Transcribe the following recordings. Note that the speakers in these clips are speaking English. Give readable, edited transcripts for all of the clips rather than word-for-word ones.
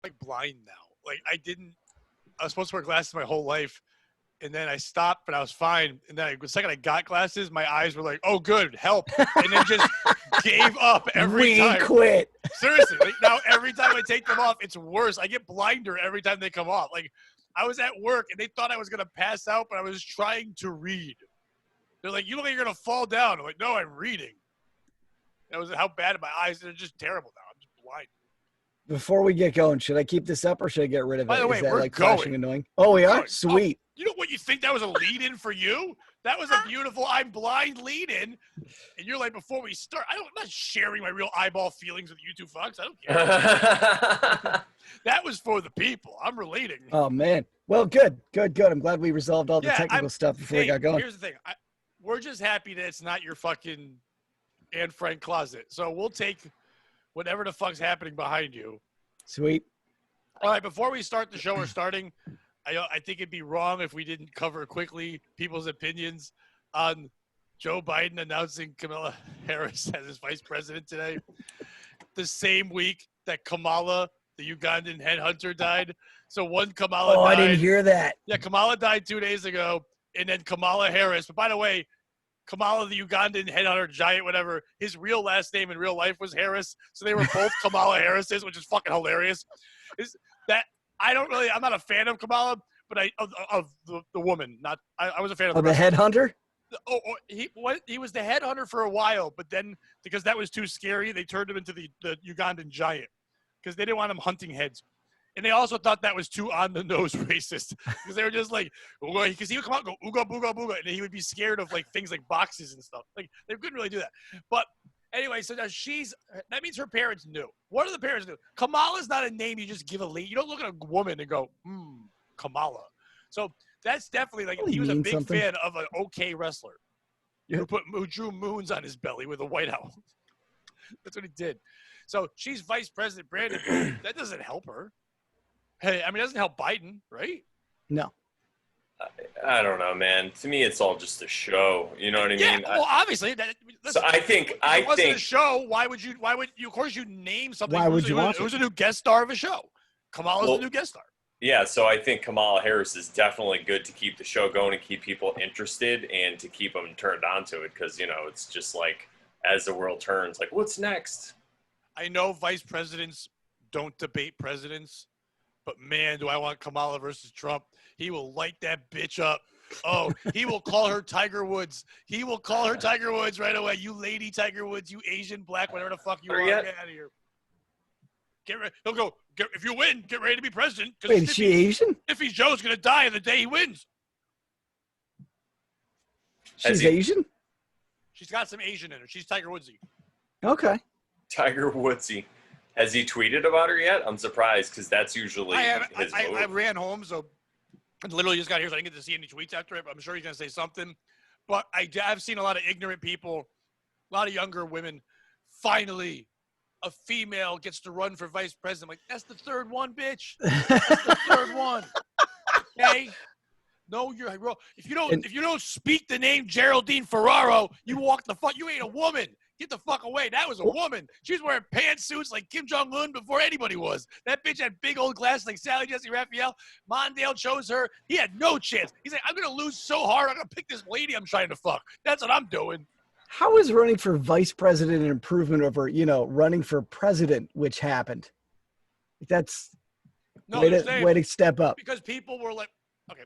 like blind now. Like I was supposed to wear glasses my whole life, and then I stopped, but I was fine. And then the second I got glasses, my eyes were like, "Oh, good, help!" And then just gave up every time. We quit. Seriously, like now every time I take them off, it's worse. I get blinder every time they come off. Like I was at work and they thought I was gonna pass out, but I was trying to read. They're like, "You look like you're gonna fall down." I'm like, "No, I'm reading." That was how bad my eyes. They're just terrible now. I'm just blind. Before we get going, should I keep this up or should I get rid of it? By the way, Is that we're like going. flashing annoying? Oh, we are? Going. Sweet. Oh, you know what? You think that was a lead-in for you? That was a beautiful I'm blind lead-in. And you're like, before we start, I'm not sharing my real eyeball feelings with you two fucks. I don't care. That was for the people. I'm relating. Oh, man. Well, good. I'm glad we resolved all the technical stuff before we got going. Here's the thing. We're just happy that it's not your fucking Anne Frank closet. So we'll take whatever the fuck's happening behind you. Sweet. All right, before we start the show, we're starting. I think it'd be wrong if we didn't cover quickly people's opinions on Joe Biden announcing Kamala Harris as his vice president today. The same week that Kamala, the Ugandan headhunter, died. So one Kamala died. Oh, I didn't hear that. Yeah, Kamala died 2 days ago, and then Kamala Harris. But by the way, Kamala, the Ugandan headhunter, giant, whatever, his real last name in real life was Harris. So they were both Kamala Harrises, which is fucking hilarious. I'm not a fan of Kamala, but of the woman. I was a fan of the headhunter. He was the headhunter for a while, but then because that was too scary, they turned him into the Ugandan giant because they didn't want him hunting heads. And they also thought that was too on-the-nose racist because they were just like, because he would come out and go, ooga, booga, booga, and he would be scared of, like, things like boxes and stuff. Like, they couldn't really do that. But anyway, so now that means her parents knew. What do the parents do? Kamala's not a name you just give a lead. You don't look at a woman and go, Kamala. So that's definitely, like, he was a big fan of an okay wrestler who drew moons on his belly with a white owl. That's what he did. So she's vice president, Brandon. That doesn't help her. Hey, I mean, it doesn't help Biden, right? No. I don't know, man. To me, it's all just a show. You know what I mean? Yeah, well, obviously. So I think if it wasn't a show, why would you, of course, you name something. Why would you want it? It was a new guest star of a show. Kamala's the new guest star. Yeah, so I think Kamala Harris is definitely good to keep the show going and keep people interested and to keep them turned on to it because, it's just like as the world turns, like, what's next? I know vice presidents don't debate presidents. But, man, do I want Kamala versus Trump. He will light that bitch up. Oh, he will call her Tiger Woods. He will call her Tiger Woods right away. You lady Tiger Woods, you Asian, black, whatever the fuck you are. Get out of here. Get ready. He'll go, if you win, get ready to be president. Wait, is she Asian? Iffy Joe's going to die on the day he wins. She's Asian? She's got some Asian in her. She's Tiger Woodsy. Okay. Tiger Woodsy. Has he tweeted about her yet? I'm surprised because that's usually his move. I ran home, so I literally just got here, so I didn't get to see any tweets after it. But I'm sure he's going to say something. But I've seen a lot of ignorant people, a lot of younger women. Finally, a female gets to run for vice president. I'm like, that's the third one, bitch. That's the third one. Okay. No, you're wrong. If you don't speak the name Geraldine Ferraro, you walk the fuck. You ain't a woman. Get the fuck away. That was a woman. She was wearing pantsuits like Kim Jong-un before anybody was. That bitch had big old glasses like Sally Jesse Raphael. Mondale chose her. He had no chance. He's like, I'm going to lose so hard. I'm going to pick this lady I'm trying to fuck. That's what I'm doing. How is running for vice president an improvement over, running for president, which happened? That's way to step up. Because people were like, okay.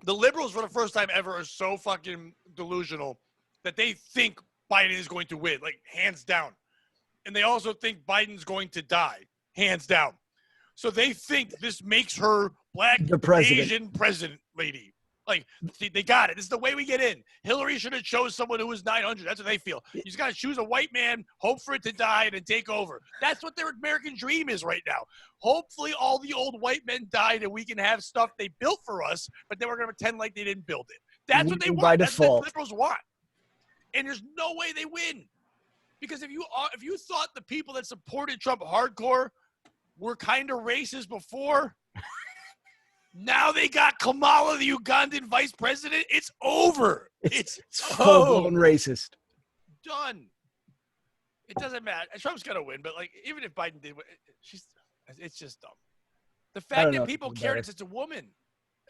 The liberals for the first time ever are so fucking delusional that they think Biden is going to win, like, hands down. And they also think Biden's going to die, hands down. So they think this makes her black Asian president lady. Like, they got it. This is the way we get in. Hillary should have chose someone who was 900. That's what they feel. You just got to choose a white man, hope for it to die, and then take over. That's what their American dream is right now. Hopefully all the old white men died and we can have stuff they built for us, but then we're going to pretend like they didn't build it. That's what they want. By That's default. what the liberals want. And there's no way they win. Because if you thought the people that supported Trump hardcore were kind of racist before, now they got Kamala, the Ugandan vice president. It's over. It's full-blown racist. Done. It doesn't matter. Trump's going to win, but, like, even if Biden did, It's just dumb. The fact that people care that it's a woman.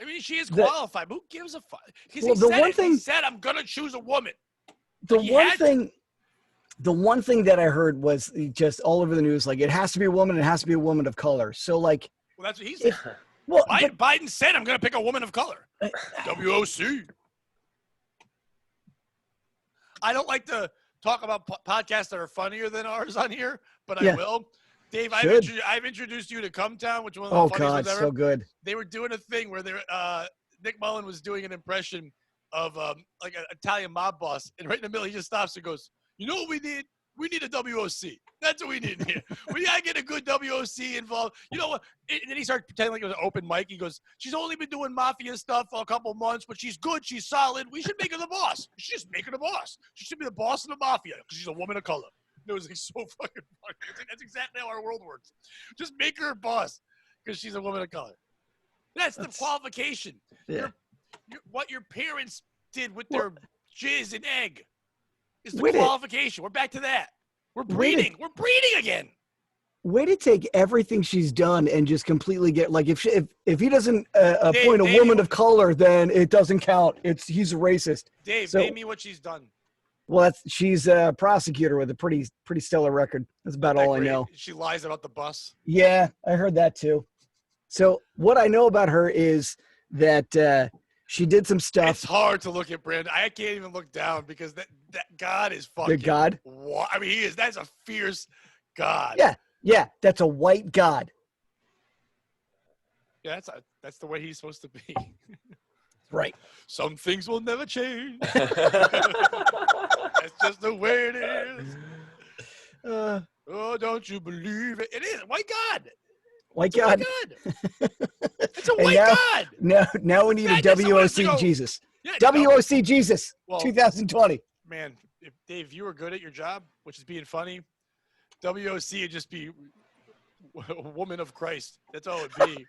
I mean, she is qualified, but who gives a fuck? Because he said, I'm going to choose a woman. The one thing that I heard was just all over the news, like, it has to be a woman, it has to be a woman of color. So, like... Well, that's what he said. Well, Biden said, I'm going to pick a woman of color. WOC. I don't like to talk about podcasts that are funnier than ours on here, but I will. Dave, I've introduced you to Come Town, which is one of the funniest ones ever. So good. They were doing a thing where Nick Mullen was doing an impression of like an Italian mob boss, and right in the middle he just stops and goes, "You know what we need? We need a WOC. That's what we need in here. We gotta get a good WOC involved. You know what?" And then he started pretending like it was an open mic. He goes, "She's only been doing mafia stuff for a couple months, but she's good. She's solid. We should make her the boss. We should just make her the boss. She should be the boss of the mafia because she's a woman of color." It was like so fucking funny. That's exactly how our world works. Just make her a boss because she's a woman of color. That's the qualification. Yeah. What your parents did with their jizz and egg is the qualification. We're back to that. We're breeding. We're breeding again. Way to take everything she's done and just completely get, like, if he doesn't appoint a woman of color, then it doesn't count. He's a racist. Dave, name me what she's done. Well, she's a prosecutor with a pretty stellar record. That's about all I know. She lies about the bus. Yeah, I heard that too. So what I know about her is that she did some stuff. It's hard to look at Brandon. I can't even look down because that God is fucking. The God? I mean, he is. That's a fierce God. Yeah. That's a white God. Yeah, that's the way he's supposed to be. Right. Some things will never change. That's just the way it is. Oh, don't you believe it? It is white God. White God. It's a white God. Now we need a WOC Jesus. Yeah, WOC Jesus. 2020. Man, if Dave, you were good at your job, which is being funny, WOC would just be a woman of Christ. That's all it would be.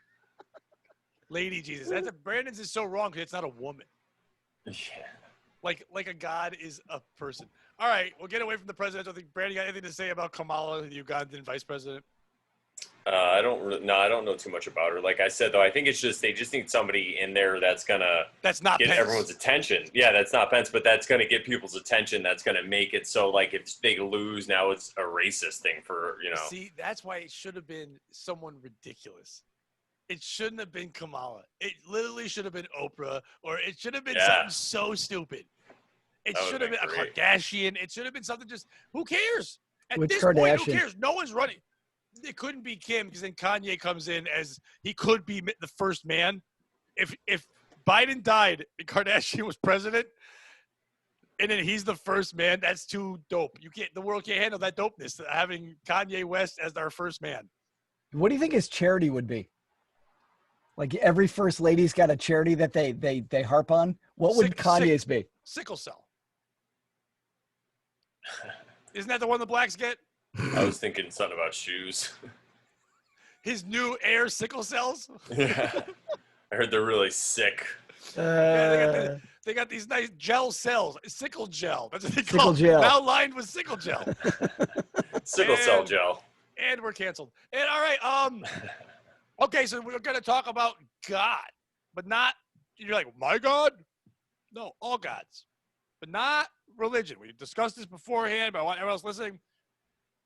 Lady Jesus. Brandon's is so wrong because it's not a woman. Yeah. Like a God is a person. All right, we'll get away from the president. I think Brandon, you got anything to say about Kamala, the Ugandan vice president? I don't know too much about her. Like I said, though, I think they just need somebody in there that's not get Pence. Everyone's attention. Yeah, that's not Pence, but that's gonna get people's attention. That's gonna make it so, like, if they lose, now it's a racist thing for, you know. See, that's why it should have been someone ridiculous. It shouldn't have been Kamala. It literally should have been Oprah, or it should have been something so stupid. It should have been a Kardashian. It should have been something just, who cares? At this point, who cares? No one's running. It couldn't be Kim because then Kanye comes in as he could be the first man. If Biden died and Kardashian was president, and then he's the first man, that's too dope. The world can't handle that dopeness, having Kanye West as our first man. What do you think his charity would be? Like, every first lady's got a charity that they harp on. What would Kanye's be? Sickle cell. Isn't that the one the blacks get? I was thinking something about shoes. His new Air sickle cells? Yeah. I heard they're really sick. They got these nice gel cells. Sickle gel. That's what they call it. Gel. Now lined with sickle gel. Sickle cell gel. And we're canceled. And all right, okay, so we're going to talk about God, but not, you're like, my God? No, all gods, but not religion. We discussed this beforehand, but I want everyone else listening.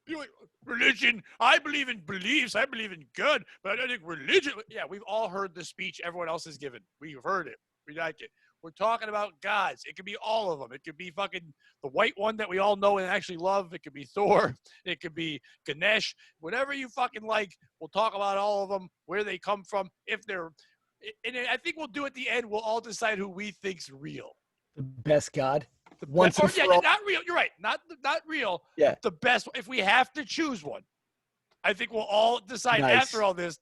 You're like, religion, I believe in beliefs, I believe in God, but I don't think religion. Yeah, we've all heard the speech everyone else has given. We've heard it. We like it. We're talking about gods. It could be all of them. It could be fucking the white one that we all know and actually love. It could be Thor. It could be Ganesh. Whatever you fucking like, we'll talk about all of them, where they come from, if they're – and I think we'll do at the end, we'll all decide who we think's real. The best God? Not real. You're right. Not real. Yeah. The best – if we have to choose one, I think we'll all decide after all this,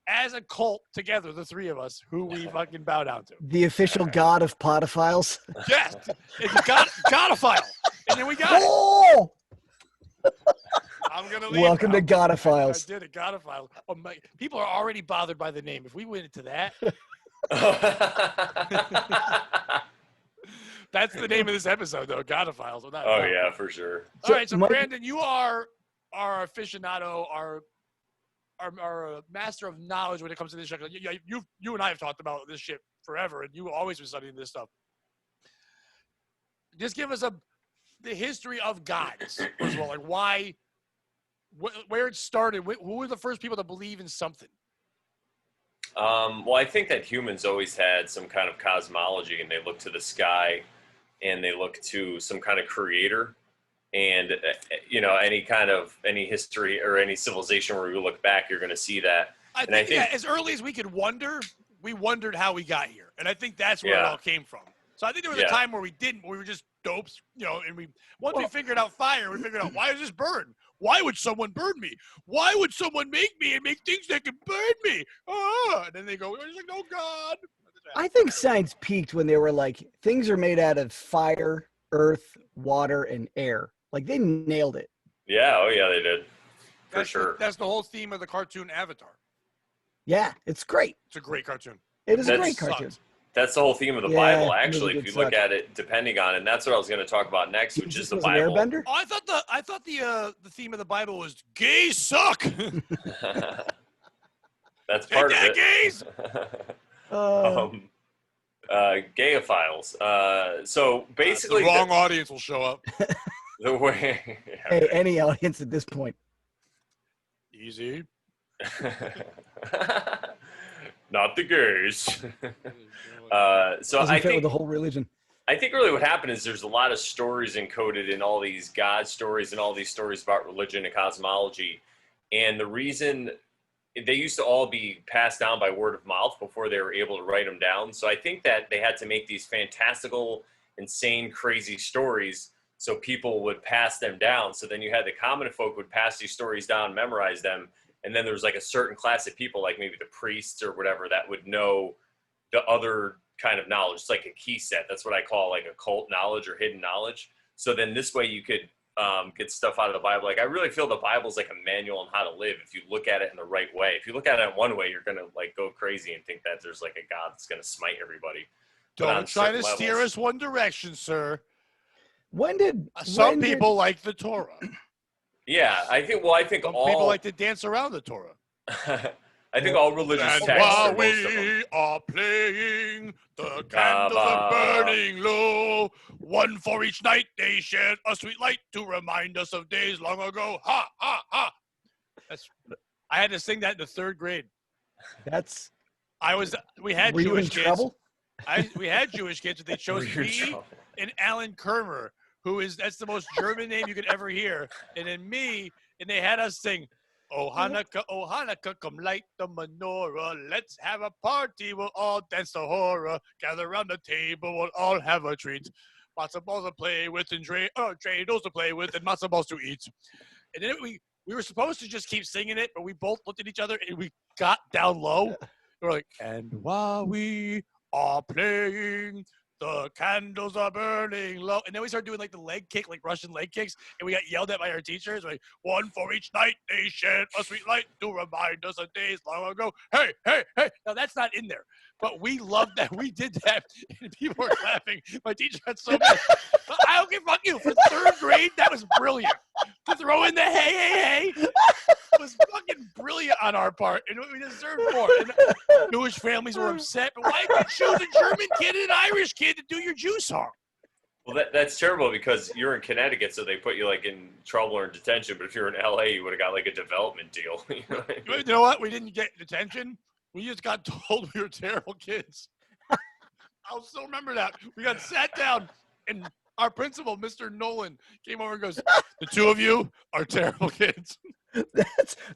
as a cult together, the three of us, who we fucking bow down to. The official God of Podophiles. Yes. It's Godophile. And then we got it. I'm going to leave. Welcome to Godophiles. I did it. Godophiles. Oh, people are already bothered by the name. If we went into that. That's the name of this episode, though. Godophiles. Yeah, for sure. All right. So, Brandon, you are our aficionado, our are a master of knowledge when it comes to this shit. You and I have talked about this shit forever, and you've always been studying this stuff. Just give us the history of gods, first of all, like why, where it started. Who were the first people to believe in something? Well, I think that humans always had some kind of cosmology, and they look to the sky, and they look to some kind of creator. And, any history or any civilization where you look back, you're going to see that. I think as early as we could wonder, we wondered how we got here. And I think that's where it all came from. So I think there was a time where we didn't, where we were just dopes, and we figured out fire, we figured out, why does this burn? Why would someone burn me? Why would someone make me and make things that can burn me? And then they go, we're just like, no, God. I think science peaked when they were like, things are made out of fire, earth, water, and air. Like, they nailed it. Yeah, oh yeah, they did. For sure. That's the whole theme of the cartoon Avatar. Yeah, it's great. It's a great cartoon. It is a great cartoon. That's the whole theme of the Bible, actually, if you look at it, depending on it. And that's what I was going to talk about next, which is the Bible. Airbender? Oh, I thought the theme of the Bible was gays suck. That's part of it. Gays. Godophiles. So basically, the wrong audience will show up. The way, hey, any audience at this point. Easy. Not the gays. So Doesn't I fit think with the whole religion. I think really what happened is there's a lot of stories encoded in all these God stories and all these stories about religion and cosmology. And the reason they used to all be passed down by word of mouth before they were able to write them down. So I think that they had to make these fantastical, insane, crazy stories so people would pass them down. So then you had the common folk would pass these stories down, memorize them. And then there was like a certain class of people, like maybe the priests or whatever, that would know the other kind of knowledge. It's like a key set. That's what I call like occult knowledge or hidden knowledge. So then this way you could get stuff out of the Bible. Like I really feel the Bible is like a manual on how to live if you look at it in the right way. If you look at it in one way, you're going to like go crazy and think that there's like a God that's going to smite everybody. Don't try to steer us one direction, sir. Some people like the Torah. Yeah, I think some people like to dance around the Torah. I think all religious texts while are most of them. are playing, the candles are burning low. One for each night they shed a sweet light to remind us of days long ago. Ha, ha, ha. I had to sing that in the third grade. We had Were Jewish you in kids. trouble? We had Jewish kids, and they chose me and Alan Kermer, that's the most German name you could ever hear. And then me, and they had us sing, oh Hanukkah, come light the menorah. Let's have a party, we'll all dance the horror. Gather around the table, we'll all have a treat. Matzo balls to play with and dreidels to play with and matzo balls to eat. And then we were supposed to just keep singing it, but we both looked at each other and we got down low. We were like, and while we are playing, the candles are burning low. And then we started doing like the leg kick, like Russian leg kicks. And we got yelled at by our teachers. Like, one for each night they shed a sweet light to remind us of days long ago. Hey, hey, hey. Now that's not in there. But we loved that. We did that. And people were laughing. My teacher got so mad. I don't give a fuck you. For third grade, that was brilliant. To throw in the hey, hey, hey was fucking brilliant on our part. And we deserved more. And Jewish families were upset. But why did you choose a German kid and an Irish kid to do your Jew song? Well, that's terrible because you're in Connecticut, so they put you like in trouble or in detention. But if you're in LA, you would have got like a development deal. You know what? We didn't get detention. We just got told we were terrible kids. I'll still remember that. We got sat down, and our principal, Mr. Nolan, came over and goes, the two of you are terrible kids.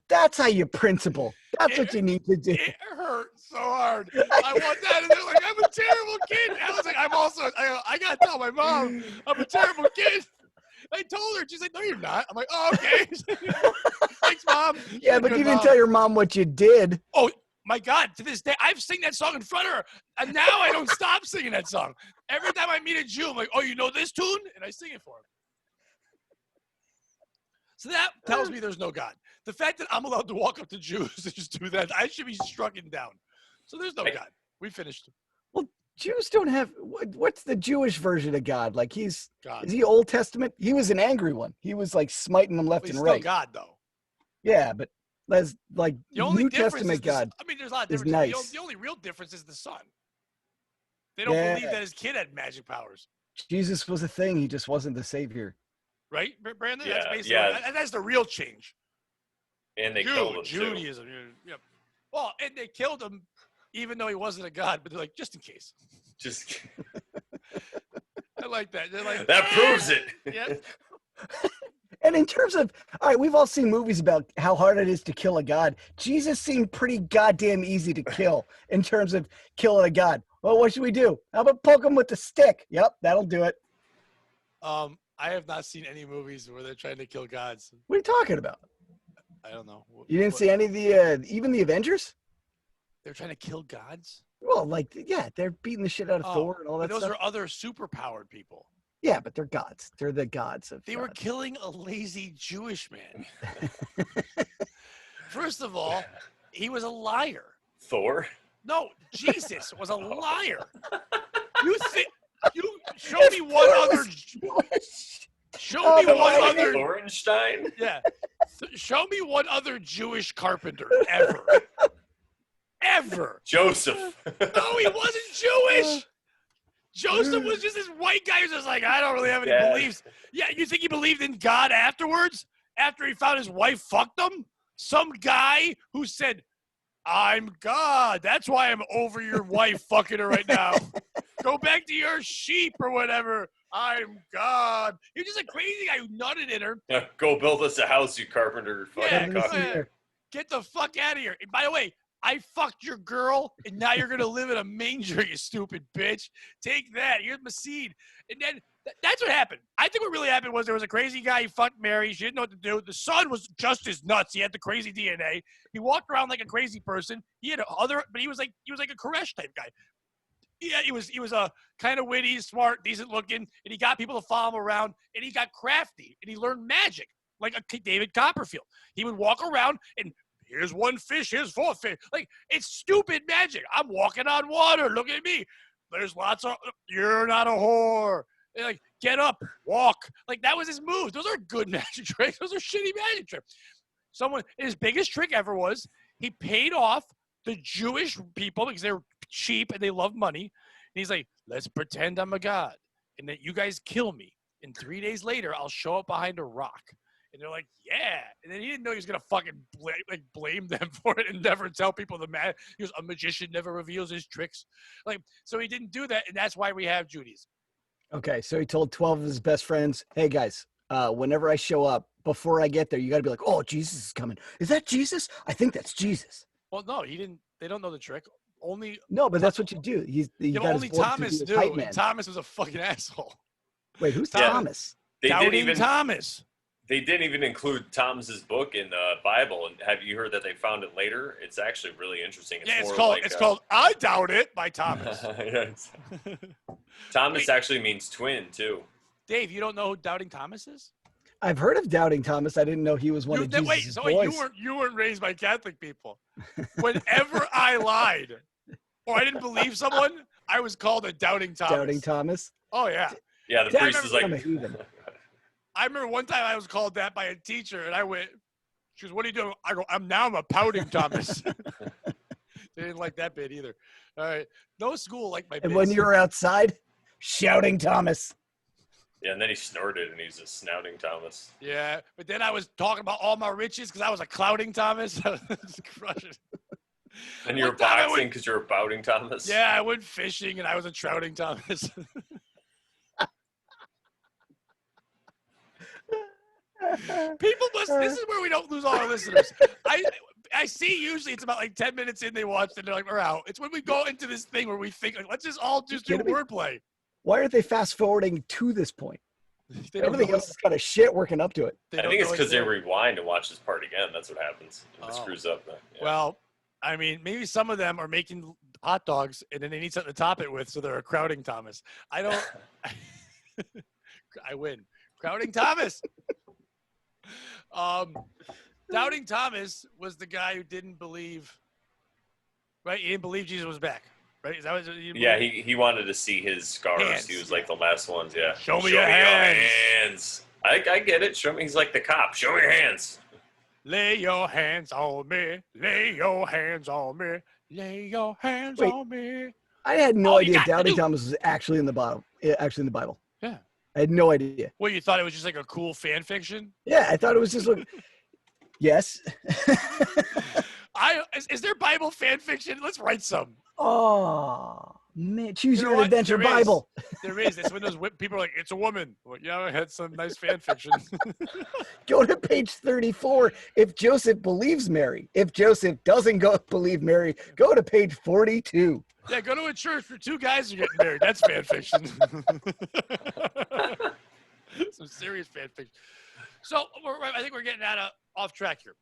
That's how you principal. That's what you need to do. It hurt so hard. I want that, and they're like, I'm a terrible kid. And I was like, I got to tell my mom I'm a terrible kid. I told her. She's like, no, you're not. I'm like, oh, okay. Thanks, Mom. Yeah, but you didn't tell your mom what you did. Oh, my God, to this day, I've sing that song in front of her, and now I don't stop singing that song. Every time I meet a Jew, I'm like, oh, you know this tune? And I sing it for him. So that tells me there's no God. The fact that I'm allowed to walk up to Jews and just do that, I should be struck down. So there's no God. We finished. Well, Jews don't have, what's the Jewish version of God? Like is he Old Testament? He was an angry one. He was like smiting them left and right. He's still God, though. Yeah, but That's like The only New difference Testament is God. I mean, there's a lot of is differences. nice. The only real difference is the son. They don't believe that his kid had magic powers. Jesus was a thing. He just wasn't the savior. Right, Brandon? Yeah, That's basically yeah. that's the real change. And they killed him Judaism. Yep. Well, and they killed him even though he wasn't a god, but they're like, just in case. Just I like that. They're like, that proves it. Yep. And in terms of, all right, we've all seen movies about how hard it is to kill a god. Jesus seemed pretty goddamn easy to kill in terms of killing a god. Well, what should we do? How about poke him with the stick? Yep, that'll do it. I have not seen any movies where they're trying to kill gods. What are you talking about? I don't know. You didn't see any of the, even the Avengers? They're trying to kill gods? Well, like, yeah, they're beating the shit out of Thor and all that those stuff. Those are other superpowered people. Yeah, but they're gods. They're the gods of. They were killing a lazy Jewish man. First of all, he was a liar. Thor? No, Jesus was a liar. You think you show me one other. Show me one other. Lorenstein? Yeah. Show me one other Jewish carpenter ever. Ever. Joseph. No, he wasn't Jewish. Joseph was just this white guy who's just like, I don't really have any beliefs. Yeah, you think he believed in God afterwards? After he found his wife fucked him? Some guy who said, I'm God. That's why I'm over your wife fucking her right now. Go back to your sheep or whatever. I'm God. You're just a crazy guy who nutted in her. Yeah, go build us a house, you carpenter. Yeah, get the fuck out of here. And by the way, I fucked your girl, and now you're going to live in a manger, you stupid bitch. Take that. Here's my seed. And then that's what happened. I think what really happened was there was a crazy guy. He fucked Mary. She didn't know what to do. The son was just as nuts. He had the crazy DNA. He walked around like a crazy person. He had but he was like a Koresh type guy. Yeah, he was a kind of witty, smart, decent looking, and he got people to follow him around, and he got crafty, and he learned magic like a David Copperfield. He would walk around and here's one fish, here's four fish. Like, it's stupid magic. I'm walking on water. Look at me. There's lots of, you're not a whore. And like, get up, walk. Like, that was his move. Those are good magic tricks. Those are shitty magic tricks. His biggest trick ever was he paid off the Jewish people because they were cheap and they love money. And he's like, let's pretend I'm a god and that you guys kill me. And 3 days later, I'll show up behind a rock. And they're like, yeah. And then he didn't know he was going to fucking blame them for it and never tell people the man. He goes, a magician never reveals his tricks. Like, so he didn't do that. And that's why we have Judaism. Okay. So he told 12 of his best friends, hey guys, whenever I show up, before I get there, you got to be like, oh, Jesus is coming. Is that Jesus? I think that's Jesus. Well, no, he didn't. They don't know the trick. No, but that's what you do. Only Thomas knew. And Thomas was a fucking asshole. Wait, who's Thomas? Doubting Thomas. They didn't even include Thomas's book in the Bible. And have you heard that they found it later? It's actually really interesting. It's called I Doubt It by Thomas. Thomas actually means twin too. Dave, you don't know who Doubting Thomas is? I've heard of Doubting Thomas. I didn't know he was one of Jesus' boys. You weren't raised by Catholic people. Whenever I lied or I didn't believe someone, I was called a Doubting Thomas. Doubting Thomas? Oh, yeah. Yeah, the priest was like... I remember one time I was called that by a teacher, and I went, she goes, what are you doing? I go, I'm a pouting Thomas. They didn't like that bit either. All right. No school liked my bits. And when you were outside, shouting Thomas. Yeah, and then he snorted, and he was a snouting Thomas. Yeah, but then I was talking about all my riches because I was a clouting Thomas. I was just crushing. And you were boxing because you were bouting Thomas? Yeah, I went fishing, and I was a trouting Thomas. This is where we don't lose all our listeners. I see usually it's about like 10 minutes in, they watch and they're like, we're out. It's when we go into this thing where we think, like, let's just all just do wordplay. Why aren't they fast forwarding to this point? Everything else is kind of shit working up to it. I think it's because they rewind and watch this part again. That's what happens. It screws up. Yeah. Well, I mean, maybe some of them are making hot dogs and then they need something to top it with, so they're a crowding Thomas. I win. Crowding Thomas. Doubting Thomas was the guy who didn't believe, right? He didn't believe Jesus was back, right? Is that what he wanted to see his scars. Hands. He was like the last ones, yeah. Show me your hands. I get it. Show me. He's like the cop. Show me your hands. Lay your hands on me. Lay your hands on me. Lay your hands Wait. on me. I had no All you idea got to Doubting do. Thomas was actually in the Bible. Actually in the Bible. Yeah. I had no idea. Well, you thought it was just like a cool fan fiction? Yeah, I thought it was just like, yes. Is there Bible fan fiction? Let's write some. Oh, man. Choose You know your what? adventure There is. Bible. There is. It's when those people are like, it's a woman. Well, yeah, I had some nice fan fiction. Go to page 34 if Joseph believes Mary. If Joseph doesn't believe Mary, go to page 42. Yeah, go to a church where two guys are getting married. That's fan fiction. Some serious fan fiction. So I think we're getting off track here.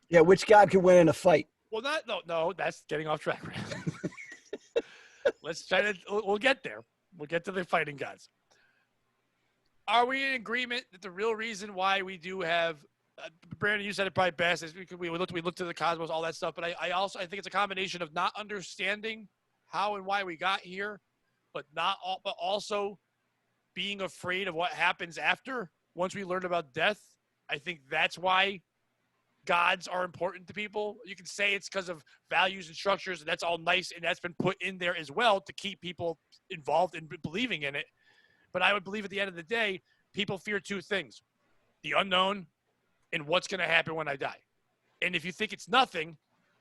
Yeah, which God could win in a fight? Well, no, that's getting off track. Let's try to. We'll get there. We'll get to the fighting gods. Are we in agreement that the real reason why we do have Brandon, you said it probably best. Is we looked at the cosmos, all that stuff. But I think it's a combination of not understanding how and why we got here, but also being afraid of what happens after. Once we learn about death, I think that's why gods are important to people. You can say it's because of values and structures, and that's all nice, and that's been put in there as well to keep people involved in believing in it. But I would believe at the end of the day, people fear two things: the unknown and what's going to happen when I die. And if you think it's nothing,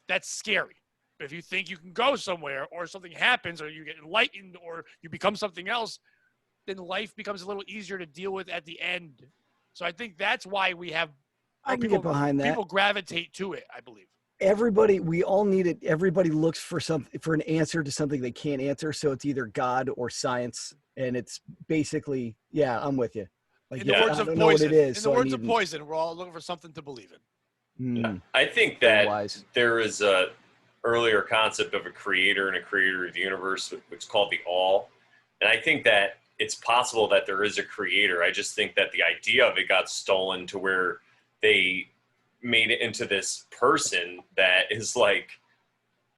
that's scary. But if you think you can go somewhere or something happens or you get enlightened or you become something else, then life becomes a little easier to deal with at the end. So I think that's why we have I can get behind that. People gravitate to it, I believe. Everybody, we all need it. Everybody looks for an answer to something they can't answer. So it's either God or science. And it's basically, yeah, I'm with you. Like, In the words of Poison, we're all looking for something to believe in. Yeah. I think that there is a earlier concept of a creator and a creator of the universe, which is called the all. And I think that it's possible that there is a creator. I just think that the idea of it got stolen to where they made it into this person that is like,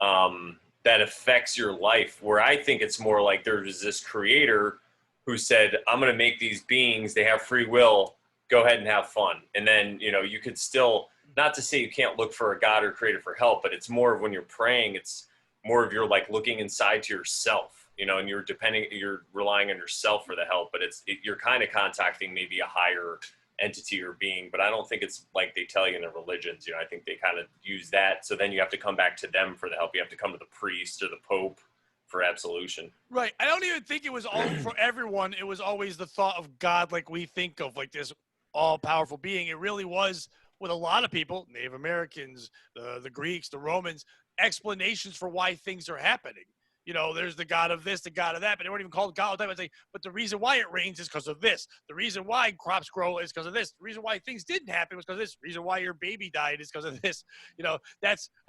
that affects your life, where I think it's more like there's this creator who said, I'm going to make these beings, they have free will, go ahead and have fun. And then, you could still, not to say you can't look for a God or creator for help, but it's more of when you're praying, it's more of you're like looking inside to yourself, and you're relying on yourself for the help, but you're kind of contacting maybe a higher entity or being, but I don't think it's like they tell you in the religions. I think they kind of use that. So then you have to come back to them for the help. You have to come to the priest or the Pope for absolution. Right. I don't even think it was all for everyone. It was always the thought of God like we think of, like this all-powerful being. It really was, with a lot of people, Native Americans, the Greeks, the Romans, explanations for why things are happening. There's the God of this, the God of that, but they weren't even called God all the time. I'd say, but the reason why it rains is because of this. The reason why crops grow is because of this. The reason why things didn't happen was because of this. The reason why your baby died is because of this. I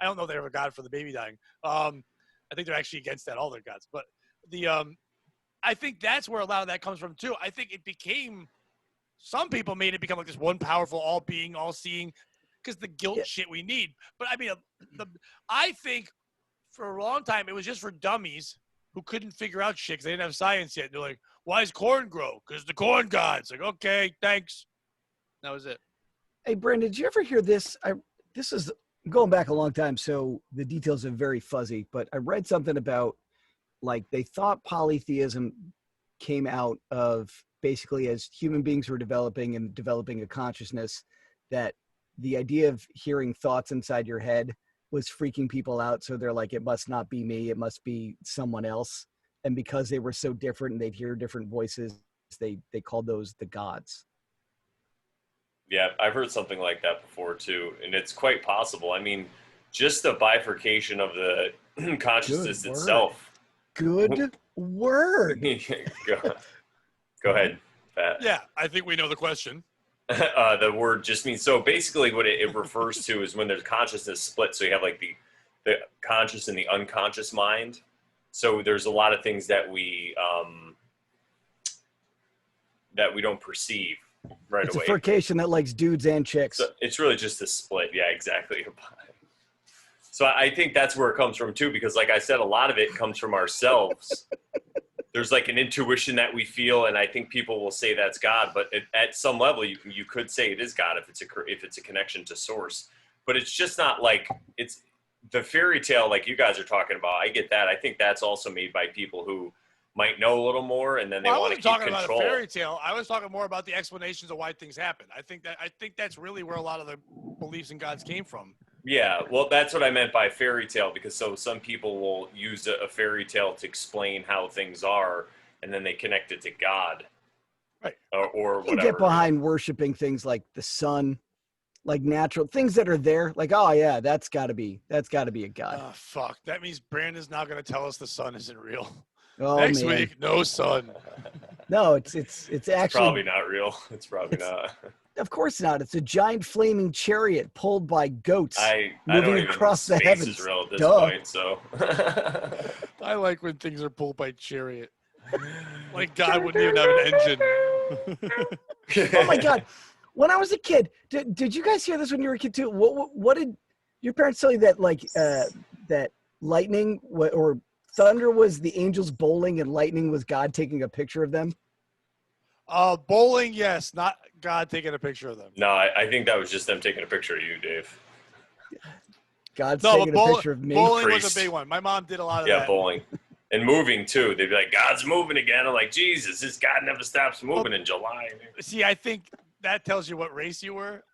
don't know they have a God for the baby dying. I think they're actually against that, all their gods. But I think that's where a lot of that comes from too. I think some people made it become like this one powerful, all-being, all-seeing, because the guilt shit we need. But I mean, I think for a long time it was just for dummies who couldn't figure out shit because they didn't have science yet. They're like, why does corn grow? Because the corn gods. Like, okay, thanks. That was it. Hey, Brandon, did you ever hear this? This is going back a long time, so the details are very fuzzy, but I read something about, like, they thought polytheism came out of basically as human beings were developing a consciousness, that the idea of hearing thoughts inside your head was freaking people out. So they're like, it must not be me, it must be someone else. And because they were so different and they'd hear different voices, they called those the gods. Yeah, I've heard something like that before too, and it's quite possible. I mean, just the bifurcation of the consciousness itself. Good word. Go ahead, Pat. Yeah, I think we know the question. The word just means, so basically what it refers to is when there's consciousness split. So you have like the conscious and the unconscious mind. So there's a lot of things that we don't perceive right away. It's a furcation that likes dudes and chicks. So it's really just a split. Yeah, exactly. So I think that's where it comes from too, because like I said, a lot of it comes from ourselves. there's like an intuition that we feel, and I think people will say that's God, but at some level you could say it is God if it's a connection to source. But it's just not like it's the fairy tale like you guys are talking about. I get that. I think that's also made by people who might know a little more, and then they want to keep talking control. About a fairy tale. I was talking more about the explanations of why things happen. I think that's really where a lot of the beliefs in gods came from. Yeah, well, that's what I meant by fairy tale, because some people will use a fairy tale to explain how things are, and then they connect it to God, right? Or whatever. You get behind worshiping things like the sun, like natural things that are there. Like, oh yeah, that's got to be a god. Oh fuck! That means Brandon's not going to tell us the sun isn't real. Oh, Next man. week, no sun. No, it's actually probably not real. It's probably not. Of course not. It's a giant flaming chariot pulled by goats moving across the space heavens. Is real at this point, so. I like when things are pulled by chariot. Like God wouldn't even have an engine. Oh my God! When I was a kid, did you guys hear this when you were a kid too? What did your parents tell you that that lightning or thunder was the angels bowling and lightning was God taking a picture of them? Bowling, yes, not God taking a picture of them. No, I think that was just them taking a picture of you, Dave. God's taking a picture of me. Bowling was a big one. My mom did a lot of that. Yeah, bowling. And moving, too. They'd be like, God's moving again. I'm like, Jesus, this God never stops moving in July. See, I think that tells you what race you were.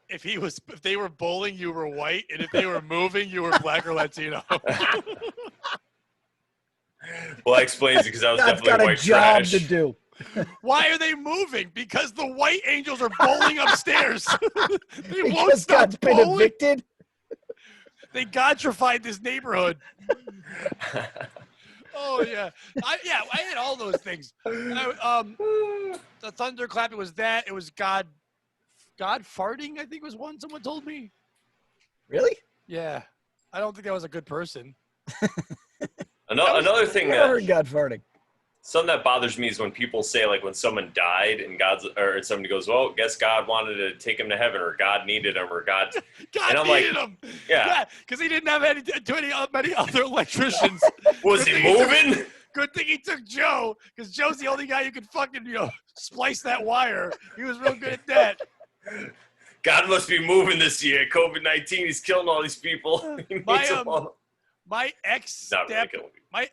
If they were bowling, you were white. And if they were moving, you were black or Latino. Well, that explains it, because I was God's definitely white trash. got a job to do. Why are they moving? Because the white angels are bowling upstairs. They won't Because stop God's been bowling. evicted. They godtrified this neighborhood. Oh yeah, I had all those things. The thunderclap. It was that. It was God farting. I think was one. Someone told me. Really? Yeah, I don't think that was a good person. Another thing I heard God farting. Something that bothers me is when people say, like, when someone died and somebody goes, well, guess God wanted to take him to heaven, or God needed him, or God needed him. Yeah. Because he didn't have many other electricians. Was he moving? Good thing he took Joe, because Joe's the only guy who could fucking, splice that wire. He was real good at that. God must be moving this year. COVID-19, he's killing all these people. My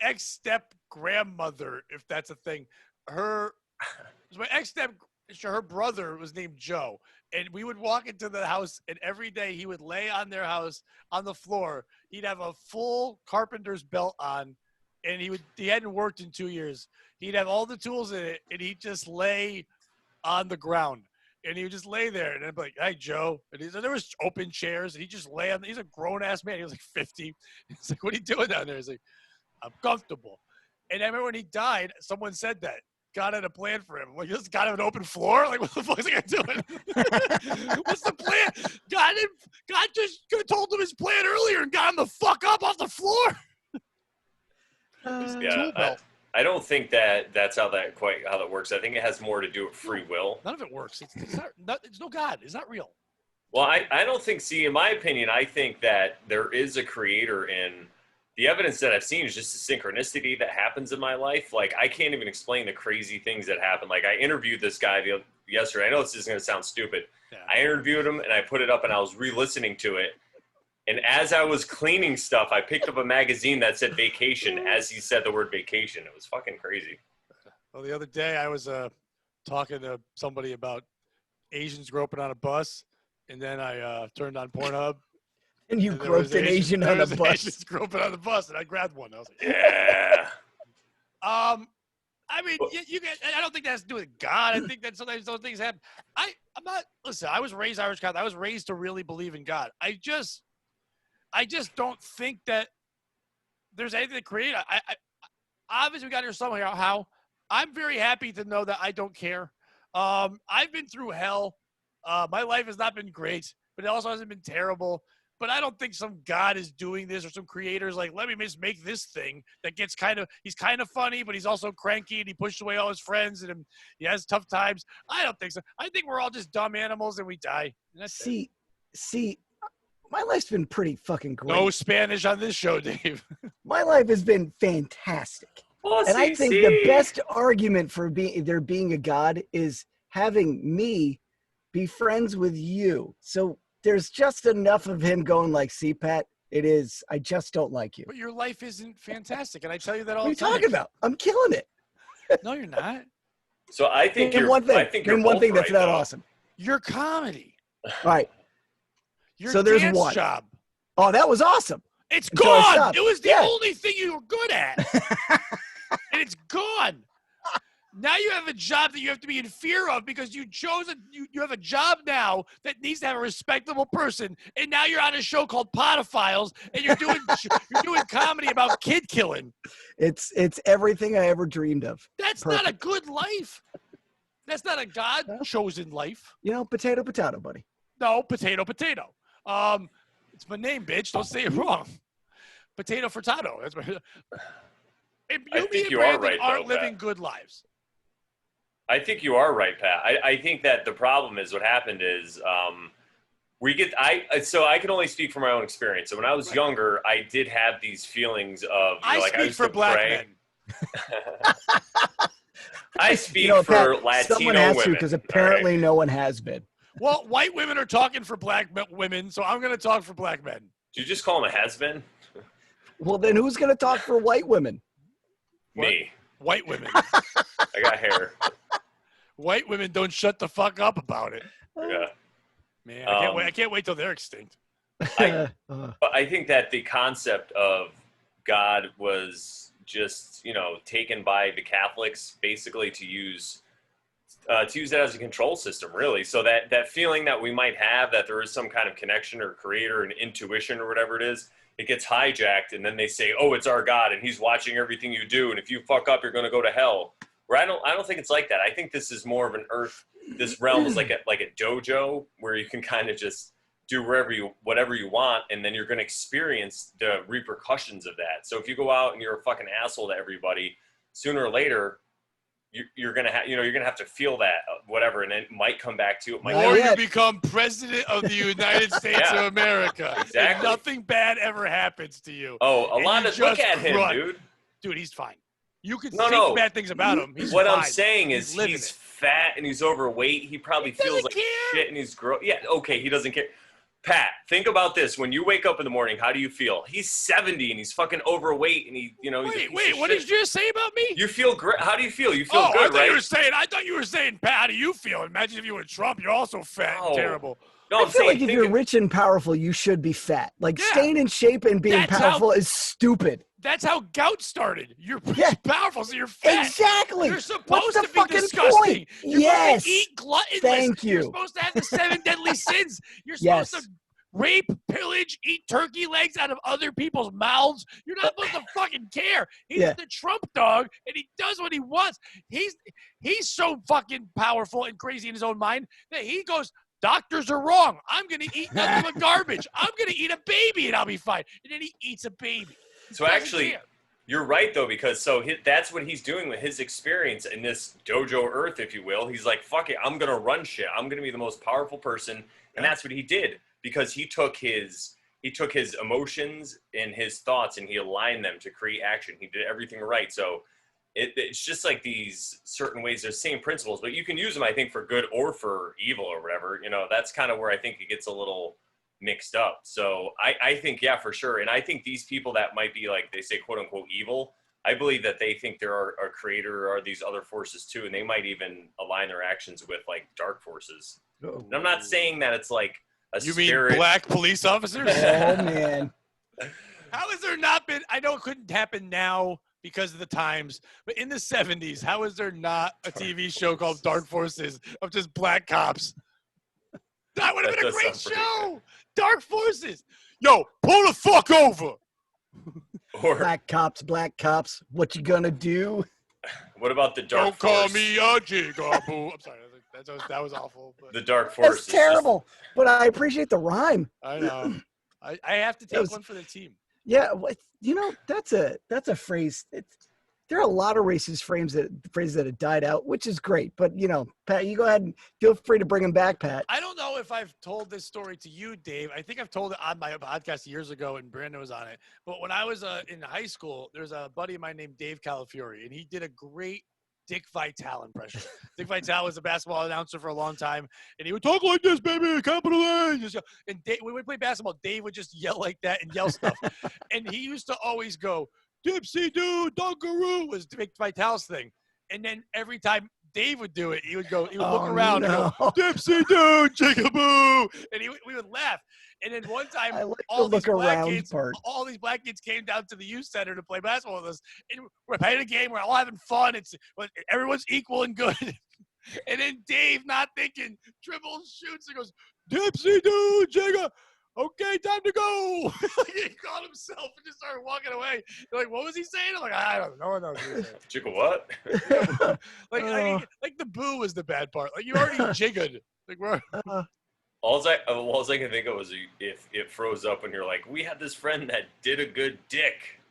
ex-step grandmother, if that's a thing, her brother was named Joe, and we would walk into the house, and every day he would lay on their house on the floor. He'd have a full carpenter's belt on, and he hadn't worked in 2 years. He'd have all the tools in it, and he'd just lay on the ground. And he would just lay there, and I'd be like, "Hey, Joe." And there was open chairs, and he just lay on. He's a grown ass man. He was like 50. He's like, "What are you doing down there?" He's like, "I'm comfortable." And I remember when he died, someone said that God had a plan for him. I'm like, this God have an open floor? Like, what the fuck is he doing? What's the plan? God just could have told him his plan earlier and got him the fuck up off the floor. I don't think that's how that works. I think it has more to do with free will. None of it works. It's no God. It's not real. Well, I don't think, in my opinion, I think that there is a creator, and the evidence that I've seen is just the synchronicity that happens in my life. Like, I can't even explain the crazy things that happen. Like, I interviewed this guy yesterday. I know this is going to sound stupid. Yeah. I interviewed him, and I put it up, and I was re-listening to it. And as I was cleaning stuff, I picked up a magazine that said vacation as he said the word vacation. It was fucking crazy. Well, the other day I was talking to somebody about Asians groping on a bus, and then I turned on Pornhub. And you groped an Asian on a bus. Asians groping on the bus, and I grabbed one. I was like, yeah. I mean, I don't think that has to do with God. I think that sometimes those things happen. Listen, I was raised Irish Catholic. I was raised to really believe in God. I just don't think that there's anything to create. I obviously we got here somehow. I'm very happy to know that I don't care. I've been through hell. My life has not been great, but it also hasn't been terrible. But I don't think some God is doing this, or some creator's like, let me just make this thing that gets he's kind of funny, but he's also cranky, and he pushed away all his friends, and he has tough times. I don't think so. I think we're all just dumb animals, and we die. And see, my life's been pretty fucking great. No Spanish on this show, Dave. My life has been fantastic. Oh, And I think the best argument for there being a God is having me be friends with you. So there's just enough of him going like, see, Pat, it is. I just don't like you. But your life isn't fantastic, and I tell you that all What are you the time. talking about? I'm killing it. No, you're not. So I think Name you're. one thing. I think you're Name one both thing that's right, not though. awesome. Your comedy. All right. Your So there's dance one. job. Oh, that was awesome. It's Until I gone. stopped. It was the Yeah. only thing you were good at. And it's gone. Now you have a job that you have to be in fear of because you chose you have a job now that needs to have a respectable person, and now you're on a show called Podophiles, and you're doing comedy about kid killing. It's everything I ever dreamed of. That's Perfect. not a good life. That's not a God chosen life. You know, potato, potato, buddy. No, potato, potato. It's my name, bitch. Don't say it wrong. Potato Furtado. That's my. I think you are right, aren't though, living Pat. good lives. I think you are right, Pat. I think that the problem is what happened is so I can only speak from my own experience. So when I was younger, I did have these feelings of I I speak used for to black pray. men. I speak Pat, for Latino someone has women. to because apparently no one has been. Well, white women are talking for black women, so I'm going to talk for black men. Did you just call him a has-been? Well, then who's going to talk for white women? Me. White women. I got hair. White women don't shut the fuck up about it. Yeah. Man, I can't wait till they're extinct. But I think that the concept of God was just, taken by the Catholics basically to use that as a control system, really. So that feeling that we might have that there is some kind of connection or creator and intuition or whatever it is, it gets hijacked, and then they say, "Oh, it's our God, and He's watching everything you do, and if you fuck up, you're going to go to hell." Where I don't think it's like that. I think this is more of an earth. This realm is like a dojo where you can kind of just do whatever you want, and then you're going to experience the repercussions of that. So if you go out and you're a fucking asshole to everybody, sooner or later, you're gonna have to feel that whatever, and it might come back to it. Or you become president of the United States of America. Exactly. And nothing bad ever happens to you. Oh, Alana, look at him, dude. Dude, he's fine. You can No, say no. bad things about him. He's What fine. I'm saying is he's fat and he's overweight. He probably feels like shit and he's gross. Yeah, okay, he doesn't care. Pat, think about this. When you wake up in the morning, how do you feel? He's 70 and he's fucking overweight and he's Wait, what did you just say about me? You feel great. How do you feel? You feel good, right? I thought you were saying, Pat, how do you feel? Imagine if you were Trump. You're also fat and terrible. No, I feel like if you're rich and powerful, you should be fat. Like staying in shape and being powerful is stupid. That's how gout started. You're powerful, so you're fat. Exactly. You're supposed to be fucking disgusting. point? You're supposed to eat gluttonous. Thank you. You're supposed to have the 7 deadly sins. You're supposed to rape, pillage, eat turkey legs out of other people's mouths. You're not supposed to fucking care. He's the Trump dog, and he does what he wants. He's so fucking powerful and crazy in his own mind that he goes, doctors are wrong. I'm going to eat nothing but garbage. I'm going to eat a baby, and I'll be fine. And then he eats a baby. So actually, you're right, though, because that's what he's doing with his experience in this dojo earth, if you will. He's like, fuck it, I'm going to run shit. I'm going to be the most powerful person. And that's what he did, because he took his emotions and his thoughts and he aligned them to create action. He did everything right. So it's just like these certain ways. They're same principles, but you can use them, I think, for good or for evil or whatever. That's kind of where I think it gets a little mixed up. So I think, yeah, for sure. And I think these people that might be like, they say, quote unquote, evil, I believe that they think there are a creator or these other forces too. And they might even align their actions with like dark forces. And I'm not saying that it's like a spirit. Mean black police officers? Oh, man. How has there not been, I know it couldn't happen now because of the times, but in the 70s, how is there not a TV show called Dark Forces of just black cops? That would have been a great show. Dark Forces. Yo, pull the fuck over. Or black cops, what you gonna do? What about the dark Don't call force? me a jigaboo. I'm sorry, that was awful. But the dark force. That's terrible, but I appreciate the rhyme. I know. I have to take one for the team. Yeah, that's a phrase. there are a lot of racist phrases that have died out, which is great. But you know, Pat, you go ahead and feel free to bring them back, Pat. I don't know if I've told this story to you, Dave. I think I've told it on my podcast years ago, and Brandon was on it. But when I was in high school, there's a buddy of mine named Dave Calafiore, and he did a great Dick Vitale impression. Dick Vitale was a basketball announcer for a long time, and he would talk like this, baby, capital A. Just, and Dave, when we would play basketball, Dave would just yell like that and yell stuff. And he used to always go, Dipsy Doo, Dunkaroo was Dick Vitale's thing. And then every time Dave would do it, he would look around and go, Dipsy Doo, Jigaboo. And we would laugh. And then one time, I like all the these look black around kids, part. all these black kids came down to the youth center to play basketball with us. And we're playing a game. We're all having fun. Everyone's equal and good. And then Dave, not thinking, dribbles, shoots, and goes, Dipsy Doo, Jigga. Okay, time to go. He caught himself and just started walking away. They're like, what was he saying? I'm like, I don't know. No, Jigga what? like the boo was the bad part. Like you already jiggered. Like we're. All I can think of was if it froze up and you're like, we had this friend that did a good dick.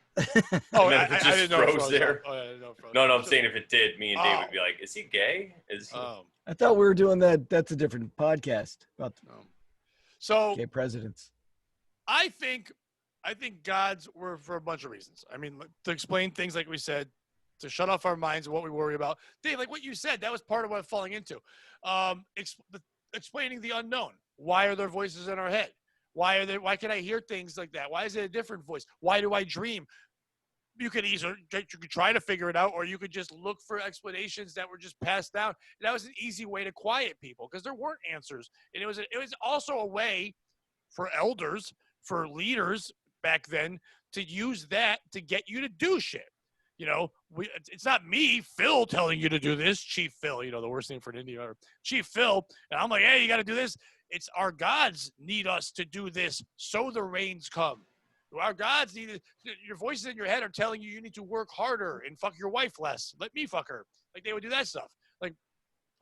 Oh, and I didn't know it froze there. Oh, yeah, I didn't know it froze. No, I'm saying if it did, me and Dave would be like, is he gay? Is he? I thought we were doing that. That's a different podcast about so gay presidents. I think gods were for a bunch of reasons. I mean, to explain things like we said, to shut off our minds of what we worry about. Dave, like what you said, that was part of what I'm falling into. Explaining the unknown. Why are there voices in our head? Why can I hear things like that? Why is it a different voice? Why do I dream? You could try to figure it out, or you could just look for explanations that were just passed down. And that was an easy way to quiet people because there weren't answers. And it was also a way for elders, for leaders back then, to use that to get you to do shit. You know, it's not me, Phil, telling you to do this, Chief Phil, you know, the worst name for an Indian ever. Chief Phil, and I'm like, hey, you got to do this. It's our gods need us to do this so the rains come. Our gods need it. Your voices in your head are telling you need to work harder and fuck your wife less. Let me fuck her. Like they would do that stuff. Like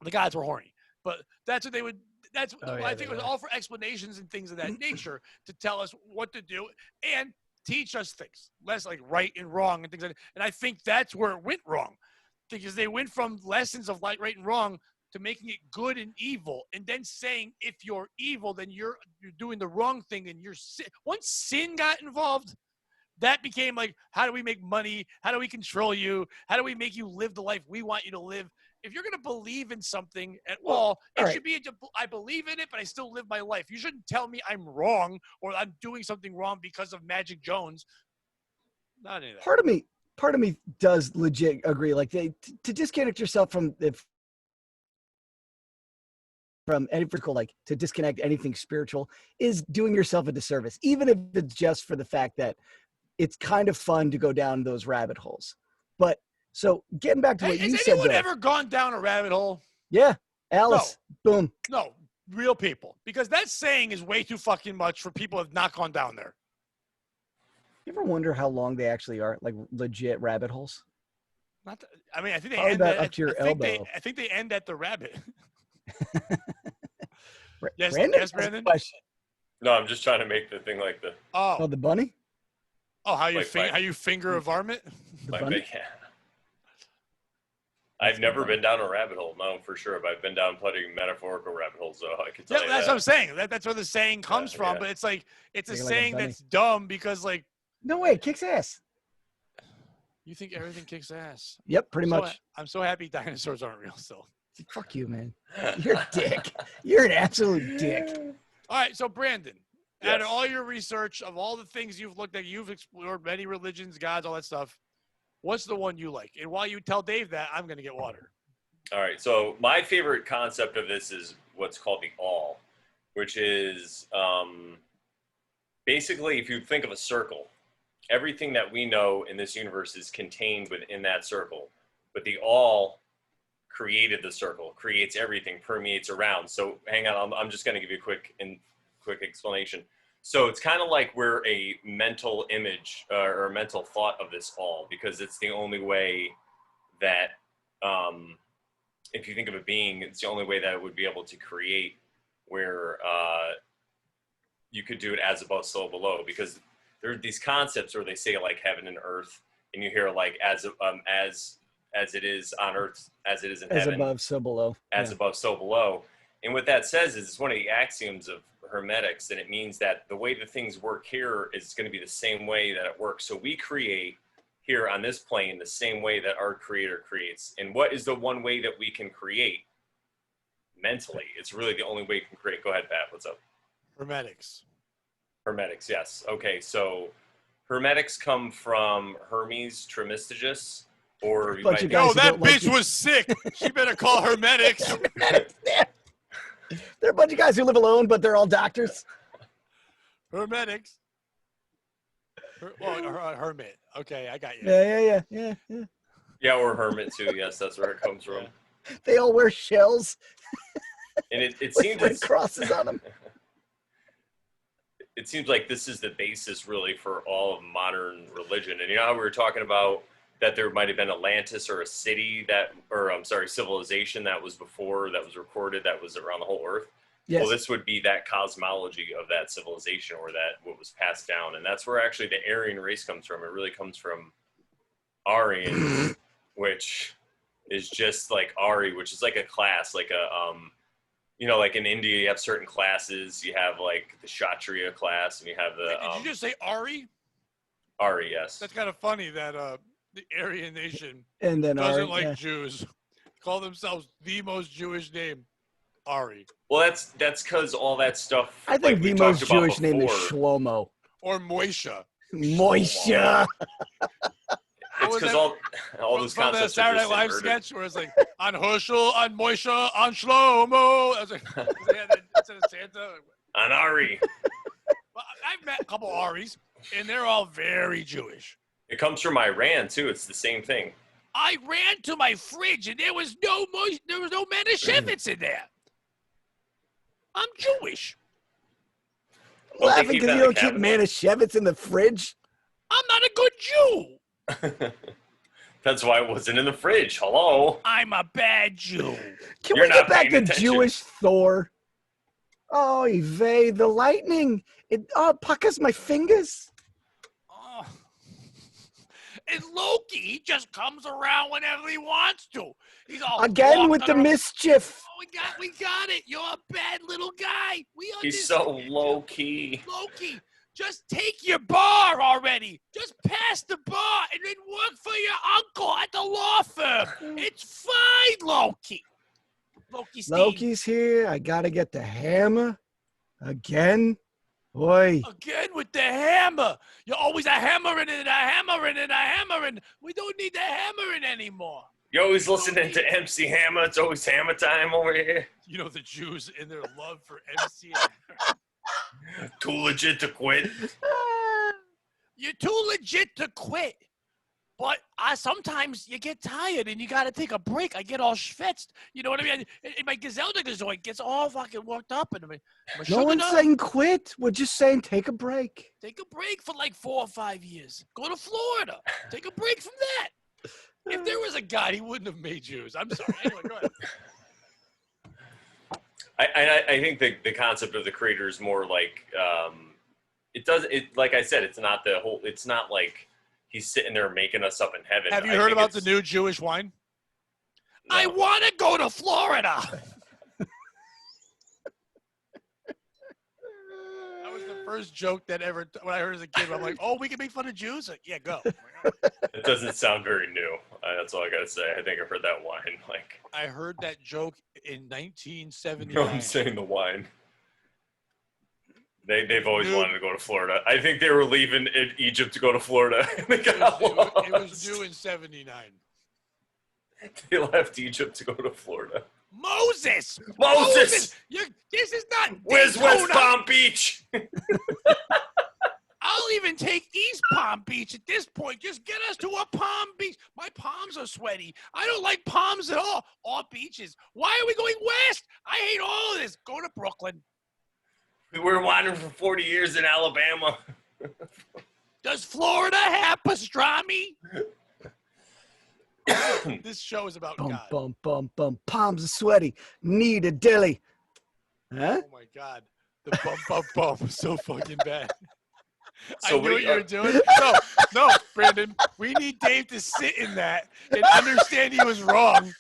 the gods were horny, but that's what they would. I think it was all for explanations and things of that nature to tell us what to do and teach us things, less like right and wrong and things like that. And I think that's where it went wrong, because they went from lessons of like right and wrong to making it good and evil, and then saying if you're evil, then you're doing the wrong thing, and you're sin. Once sin got involved, that became like, how do we make money? How do we control you? How do we make you live the life we want you to live? If you're going to believe in something at all, it should be, I believe in it, but I still live my life. You shouldn't tell me I'm wrong or I'm doing something wrong because of Magic Jones. Not any of that. Part of me does legit agree. Like to disconnect yourself from any physical, like to disconnect anything spiritual is doing yourself a disservice, even if it's just for the fact that it's kind of fun to go down those rabbit holes. But so getting back to what you said, has anyone ever gone down a rabbit hole? Yeah, Alice. No. Boom. No, real people, because that saying is way too fucking much for people who have not gone down there. You ever wonder how long they actually are, like legit rabbit holes? I think they probably end up to your elbow. I think they end at the rabbit. Yes, Brandon. Question. No, I'm just trying to make the thing like the. Oh, the bunny. Oh, how you finger a varmint? The bunny? Yeah. I've never been down a rabbit hole, no, for sure. But I've been down plenty of metaphorical rabbit holes, so I can tell you that's that. what I'm saying. That's where the saying comes from, but it's like it's a saying that's dumb because like. No way, it kicks ass. You think everything kicks ass? Yep, pretty much. I'm so happy dinosaurs aren't real still. Fuck you, man. You're a dick. You're an absolute dick. All right, so Brandon, out of all your research of all the things you've looked at, you've explored many religions, gods, all that stuff. What's the one you like? And while you tell Dave that, I'm going to get water. All right, so my favorite concept of this is what's called the all, which is basically if you think of a circle, everything that we know in this universe is contained within that circle, but the all created the circle, creates everything, permeates around. So hang on, I'm just going to give you a quick explanation. So it's kind of like we're a mental image or a mental thought of this all, because it's the only way that, if you think of a being, it's the only way that it would be able to create, where you could do it as above, so below, because there are these concepts where they say like heaven and earth, and you hear like as it is on earth, as it is in As heaven, above, so below. as Yeah. above, so below. And what that says is it's one of the axioms of hermetics, and it means that the way that things work here is going to be the same way that it works. So we create here on this plane the same way that our creator creates. And what is the one way that we can create? Mentally. It's really the only way you can create. Go ahead, Pat. What's up? Hermetics. Hermetics, yes. Okay, so hermetics come from Hermes Trismegistus, or you Bunch might of be, guys Yo, who that don't like bitch you. was sick. She better call hermetics. They're a bunch of guys who live alone, but they're all doctors. Hermetics. Hermit. Okay, I got you. Yeah. yeah, or hermit too. Yes, that's where it comes from. They all wear shells And it with seems red it's, crosses on them. it seems like this is the basis really for all of modern religion. And you know how we were talking about that there might have been Atlantis or a city that, or I'm sorry, civilization that was before, that was recorded, that was around the whole earth. Yes. Well, this would be that cosmology of that civilization, or that what was passed down. And that's where actually the Aryan race comes from. It really comes from Aryan, which is just like Ari, which is like a class, like a, you know, like in India, you have certain classes. You have like the Kshatriya class, and you have the Wait, did you just say Ari? Ari, yes. That's kind of funny that the Aryan nation And then doesn't Ari, like yeah. Jews. Call themselves the most Jewish name, Ari. Well, that's because all that stuff. I think like we the most talked about Jewish name is before, Shlomo. Or Moisha. Moisha. It's because all those from the concepts are Saturday just Night Live inverted. sketch where it's like on Herschel, on Moisha, on Shlomo. I was like, instead of Santa. On Ari, Well, I've met a couple Aris, and they're all very Jewish. it comes from Iran too. It's the same thing. I ran to my fridge, and there was no Manischewitz in there. I'm Jewish. Don't they Laughing keep because that you in don't keep the cabinet? Manischewitz in the fridge. I'm not a good Jew. That's why it wasn't in the fridge. Hello. I'm a bad Jew. Can You're we get not back to paying attention. Jewish Thor? Oh, Yvey, the lightning. It puckers my fingers. Oh. And Loki, he just comes around whenever he wants to. He's all Again with walking the around. mischief. Oh, we got it. You're a bad little guy. We He's so understand you. low key. Loki, just take your bar already. Just pass the bar and then work for your uncle at the law firm. It's fine, Loki. Loki's here. I gotta get the hammer. Again. Boy. Again with the hammer. You're always a hammering and a hammering and a hammering. We don't need the hammering anymore. You're always listening to MC Hammer. It's always Hammer time over here. You know the Jews in their love for MC. Too legit to quit. You're too legit to quit. But sometimes you get tired and you got to take a break. I get all schwitzed. You know what I mean? And my Gazelda joint gets all fucking worked up. And No one's saying quit. We're just saying take a break. take a break for like 4 or 5 years. Go to Florida. Take a break from that. If there was a God, he wouldn't have made Jews. I'm sorry. Anyway, go ahead. I think the concept of the creator is more like like I said, it's not the whole. It's not like he's sitting there making us up in heaven. Have you I heard think about the it's- new Jewish wine? No. I want to go to Florida. That was the first joke that ever, when I heard as a kid, I'm like, oh, we can make fun of Jews? Like, yeah, go. It doesn't sound very new. That's all I gotta say. I think I've heard that wine. Like, I heard that joke in you know, 1979. I'm saying the wine. They've always Dude. wanted to go to Florida. I think they were leaving Egypt to go to Florida. They It got was lost. due in 79. They left Egypt to go to Florida. Moses! Moses! This is not Where's West Daytona. Palm Beach? I'll even take East Palm Beach at this point. Just get us to a Palm Beach. My palms are sweaty. I don't like palms at all. Or beaches. Why are we going west? I hate all of this. Go to Brooklyn. We were wandering for 40 years in Alabama. Does Florida have pastrami? This show is about Bum, God. bum, bum, bum. Palms are sweaty. Need a dilly. Huh? Oh my God. The bump, bump, bump was so fucking bad. So I knew what you were doing. No, Brandon. We need Dave to sit in that and understand he was wrong,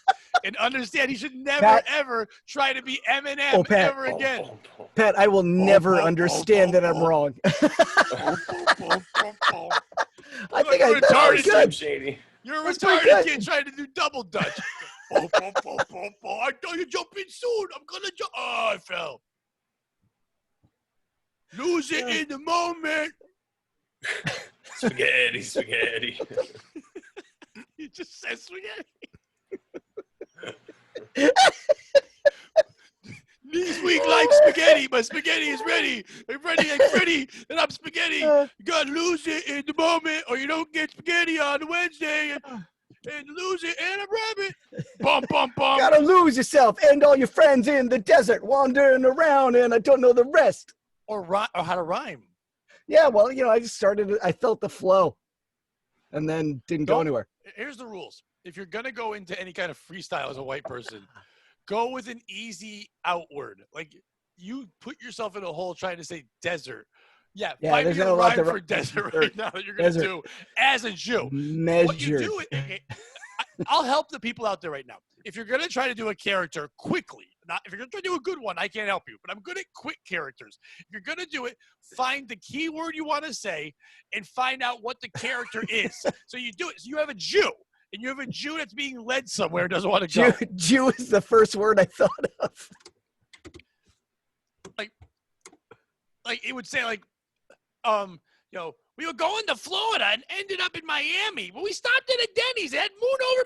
and understand he should never Pat, ever try to be Eminem Oh, Pat. ever again. Pat, I will never understand that I'm wrong. I think You're that was retarded, good. Shady. You're a That's pretty retarded good. kid trying to do double dutch. I thought you jump in soon. I'm gonna jump. Oh, I fell. Lose it in the moment. Spaghetti. He just says spaghetti. Knees weak like spaghetti, but spaghetti is ready. I'm ready like Freddy, and I'm spaghetti. You gotta lose it in the moment, or you don't get spaghetti on Wednesday and lose it, and a rabbit. Bum, bum, bum. Gotta lose yourself and all your friends in the desert wandering around, and I don't know the rest. Or how to rhyme. Yeah, well, I just started. I felt the flow, and then didn't go anywhere. Here's the rules. If you're going to go into any kind of freestyle as a white person, go with an easy outward. Like, you put yourself in a hole trying to say desert. Yeah, find me a rhyme for desert right now that you're going to do as a Jew. What you do, I'll help the people out there right now. If you're going to try to do a character quickly, if you're going to try to do a good one, I can't help you. But I'm good at quick characters. If you're going to do it, find the key word you want to say and find out what the character is. So you do it. So you have a Jew. And you have a Jew that's being led somewhere and doesn't want to go. Jew is the first word I thought of. Like it would say we were going to Florida and ended up in Miami, but we stopped at a Denny's. It had moon over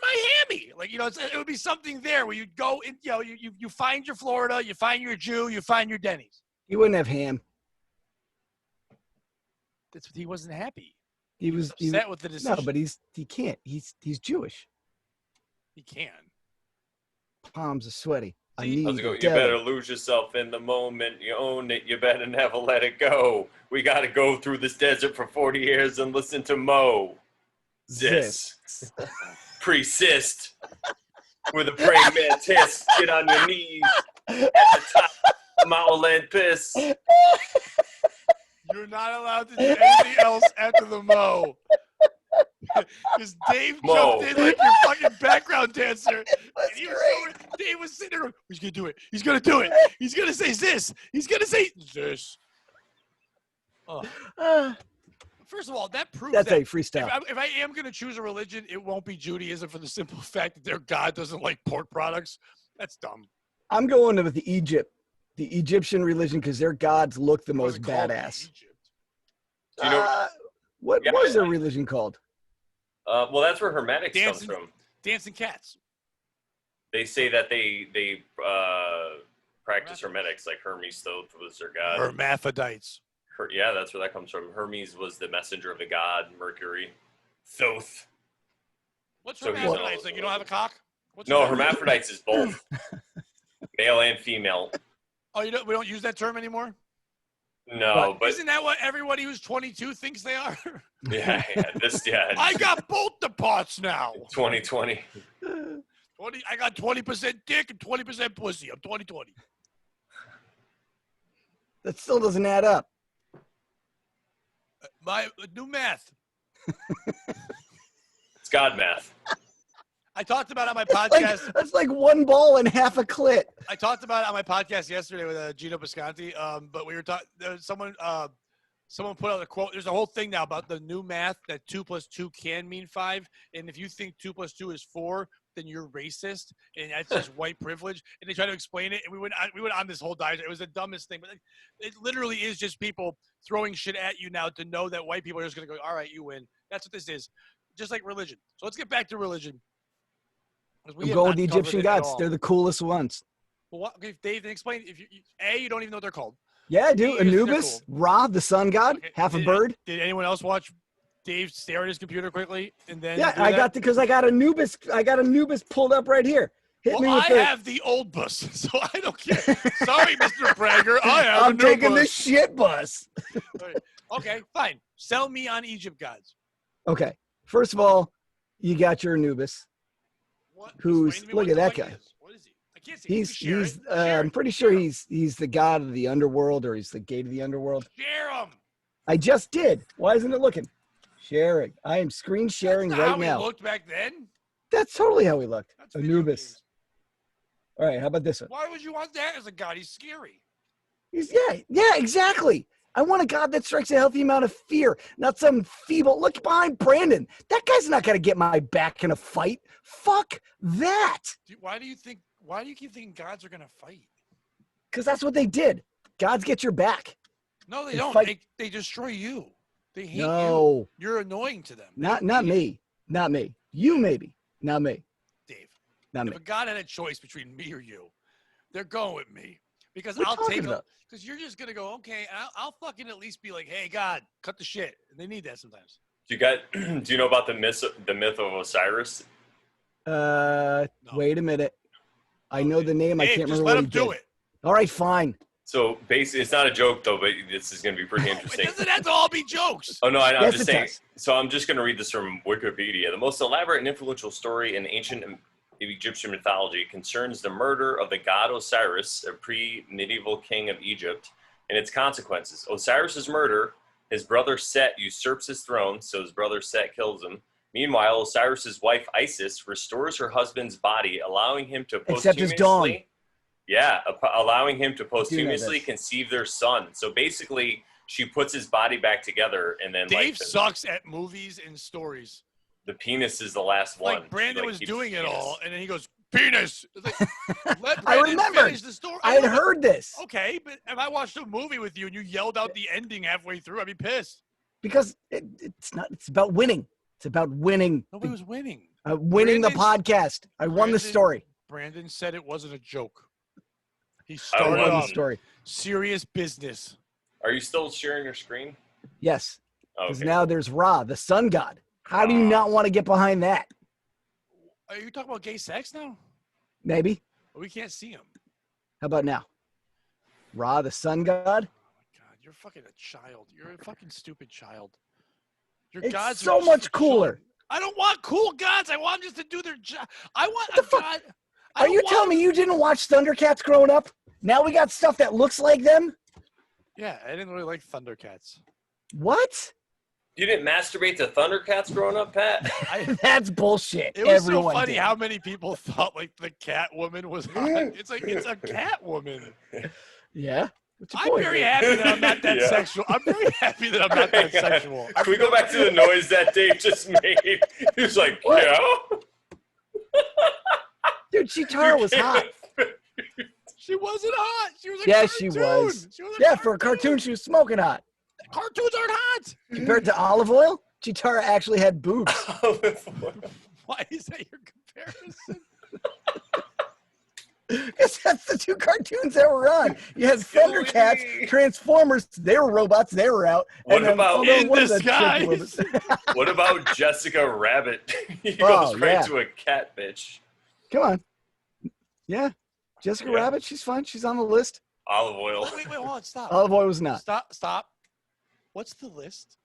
Miami. Like, it would be something there where you'd go and, you find your Florida, you find your Jew, you find your Denny's. You wouldn't have ham. He wasn't happy. He was upset with the decision. No, but he can't. He's Jewish. He can. Palms are sweaty. You better lose yourself in the moment. You own it. You better never let it go. We got to go through this desert for 40 years and listen to Mo. Persist. With a praying mantis. Get on your knees. At the top. Maul and piss. You're not allowed to do anything else after the Mo. Because Dave jumped in like your fucking background dancer. And Dave was sitting there. He's going to do it. He's going to do it. He's going to say this. He's going to say this. First of all, that proves that's that a freestyle. If I am going to choose a religion, it won't be Judaism for the simple fact that their God doesn't like pork products. That's dumb. I'm going with the Egyptian religion, because their gods look the most badass. What was their religion called? Well, that's where Hermetics comes from. Dancing cats. They say that they practice Hermetics, like Hermes Thoth was their god. Hermaphrodites. Yeah, that's where that comes from. Hermes was the messenger of the god Mercury. Thoth. What's hermaphrodites? Like you don't have a cock? No, hermaphrodites is both. Male and female. Oh, we don't use that term anymore? No, but isn't that what everybody who's 22 thinks they are? Yeah. I got both the parts now. 2020. I got 20% dick and 20% pussy. I'm 2020. That still doesn't add up. My new math. It's God math. I talked about it on my podcast. That's like one ball and half a clit. I talked about it on my podcast yesterday with Gino Bisconti. But we were talking. Someone put out a quote. There's a whole thing now about the new math that 2 + 2 can mean 5, and if you think 2 + 2 is 4, then you're racist, and that's just white privilege. And they try to explain it, and we went on this whole diet. It was the dumbest thing, but it literally is just people throwing shit at you now to know that white people are just going to go, all right, you win. That's what this is, just like religion. So let's get back to religion. I'm going with the Egyptian gods. They're the coolest ones. Well, okay, Dave, then explain. If you don't even know what they're called. Yeah, I do. Anubis, Ra, the sun god, half a bird. Did anyone else watch Dave stare at his computer quickly and then? Yeah, I got Anubis. I got Anubis pulled up right here. I have the old bus, so I don't care. Sorry, Mr. Bragger. I'm taking the shit bus. Okay, fine. Sell me on Egypt gods. Okay. First of all, you got your Anubis. Look at that guy. What is he? I can't see. I'm pretty sure he's the god of the underworld, or he's the gate of the underworld. Share him. I just did. Why isn't it looking? Sharing. I am screen sharing That's not right how now. we looked back then. That's totally how we looked. That's video Anubis. games. All right, how about this one? Why would you want that as a god? He's scary. Yeah, exactly. I want a god that strikes a healthy amount of fear, not some feeble. Look behind Brandon. That guy's not going to get my back in a fight. Fuck that. Why do you keep thinking gods are gonna fight? Because that's what they did. Gods get your back. No, they They don't. fight- They destroy you. They hate No. you. You're annoying to them. They Not hate you. me. Not me. You maybe. Not me. Dave. Not If me. a god had a choice between me or you, they're going with me because What are you I'll talking take them. about? Because you're just gonna go, okay, and I'll fucking at least be like, hey, God, cut the shit. And they need that sometimes. Do you know about the myth of Osiris? No. Wait a minute. I know the name. I Dave, can't just remember let what him he do did. it. All right, fine. So basically, it's not a joke though, but this is going to be pretty interesting. It doesn't have to all be jokes. Oh no, I'm Yes, just it saying. does. So I'm just going to read this from Wikipedia. The most elaborate and influential story in ancient Egyptian mythology concerns the murder of the god Osiris, a pre-medieval king of Egypt, and its consequences. Osiris's murder, his brother Set usurps his throne, so his brother Set kills him. Meanwhile, Osiris's wife Isis restores her husband's body, allowing him to Except his dawn. allowing him to know posthumously this. conceive their son. So basically, she puts his body back together, and then Dave sucks at movies and stories. the penis is the last one. Like Brandon She, was keeps doing the it penis. all, and then he goes, penis. It's like, let I Brandon remembered. finish the story. I had know, but- heard this Okay, but if I watched a movie with you and you yelled out the ending halfway through, I'd be pissed. because it's not. It's about winning. It's about winning. Nobody was winning. Winning the Brandon's- podcast. I won the Brandon- story. Brandon said it wasn't a joke. He I started won the off story. serious business. Are you still sharing your screen? Yes, because Okay. now there's Ra, the sun god. How do you not want to get behind that? Are you talking about gay sex now? Maybe. We can't see him. How about now? Ra, the sun god. Oh my God, you're fucking a child. You're a fucking stupid child. Your It's gods so are just much for cooler. children. I don't want cool gods. I want them just to do their job. I want What a the fuck? god. Are you telling me you didn't watch Thundercats growing up? Now we got stuff that looks like them? Yeah, I didn't really like Thundercats. What? You didn't masturbate to Thundercats growing up, Pat? That's bullshit. It was Everyone so funny did. how many people thought like the Catwoman was hot. It's like it's a Catwoman. Yeah. What's your I'm point? very happy that I'm not that Yeah. sexual. I'm very happy that I'm not that sexual. Can we go back to the noise that Dave just made? He was like, What? yeah. Dude, Chitara was hot. She wasn't hot. She was a Yeah, cartoon. she was. She was a Yeah, for a cartoon, she was smoking hot. Cartoons aren't hot. Compared to olive oil, Chitara actually had boobs. Why is that your comparison? Because that's the two cartoons that were on. You had Thundercats, Transformers, they were robots, they were out. What about- no, In what is that disguise. chick with- What about Jessica Rabbit? He Oh, goes right yeah. to a cat bitch. Come on. Yeah. Jessica Yeah. Rabbit, she's fine. She's on the list. Olive oil. Wait, hold on, stop. Olive oil was not. Stop. What's the list?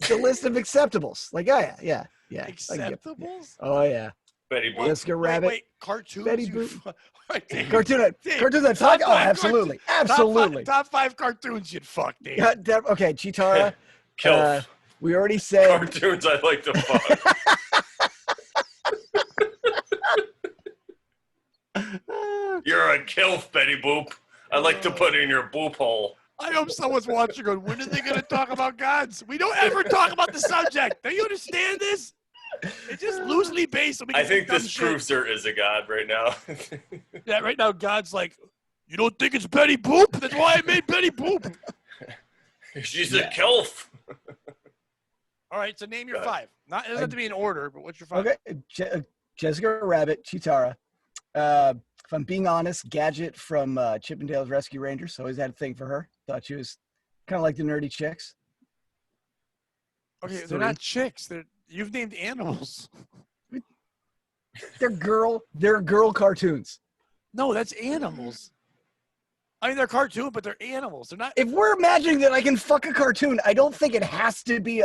The list of acceptables. Like, oh, yeah. I can get- Acceptables? Oh, yeah. Betty What? Boop. Jessica Rabbit. Wait, cartoons? Betty you Boop. Right, Dave. Cartoon Dave, top. Oh, five absolutely. cartoons. Absolutely. Top five cartoons you'd fuck, Dave. Okay, Chitara. Kilf. We already said. Cartoons I like to fuck. You're a kilf, Betty Boop. I like to put in your boop hole. I hope someone's watching going, when are they going to talk about gods? We don't ever talk about the subject. Do you understand this? It's just loosely based. So we can I think say dumb this shit. proves there is a God right now. Yeah, right now, God's like, you don't think it's Betty Boop? That's why I made Betty Boop. She's a kilf. All right, so name your Good. five. Not it doesn't have to be in order, but what's your five? Okay, Jessica Rabbit, Chitara. If I'm being honest, Gadget from Chip and Dale's Rescue Rangers. Always had a thing for her. Thought she was kind of like the nerdy chicks. Okay, Three. they're not chicks. You've named animals. They're girl cartoons. No, that's animals. I mean, they're cartoon, but they're animals. They're not. If we're imagining that I can fuck a cartoon, I don't think it has to be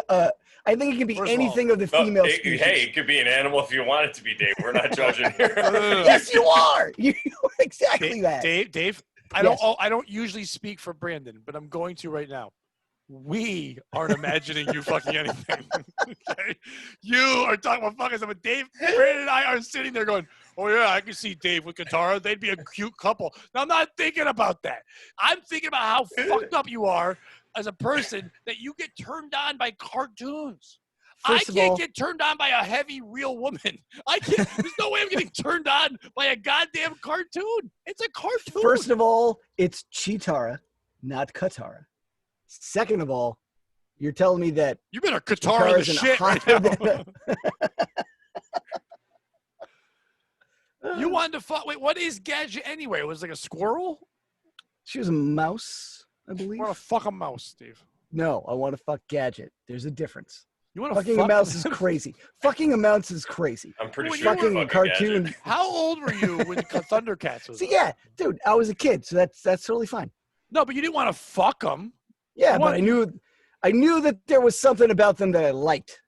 I think it can be First of all, anything of the No, female hey, species. hey, it could be an animal if you want it to be, Dave. We're not judging here. Yes, you are. You are exactly that. Dave, I Yes. don't usually speak for Brandon, but I'm going to right now. We aren't imagining you fucking anything. Okay? You are talking about fucking someone. Dave, Brandon, and I are sitting there going, oh, yeah, I can see Dave with Katara. They'd be a cute couple. Now, I'm not thinking about that. I'm thinking about how fucked up you are as a person that you get turned on by cartoons. First I of can't all, get turned on by a heavy, real woman. I can't. There's no way I'm getting turned on by a goddamn cartoon. It's a cartoon. first of all, it's Chitara, not Katara. Second of all, you're telling me that You better Katara the Katara's shit right now. You wanted to fuck. Wait, what is Gadget anyway? It was like a squirrel? she was a mouse, I You believe. want to fuck a mouse, Steve? No, I want to fuck Gadget. There's a difference. You want to Fucking fuck a mouse is crazy. Fucking a mouse is crazy. I'm pretty When sure you you're were- fucking cartoon- Gadget. How old were you when Thundercats was? See, on? yeah, dude, I was a kid, so that's totally fine. No, but you didn't want to fuck them. Yeah, What? but I knew that there was something about them that I liked.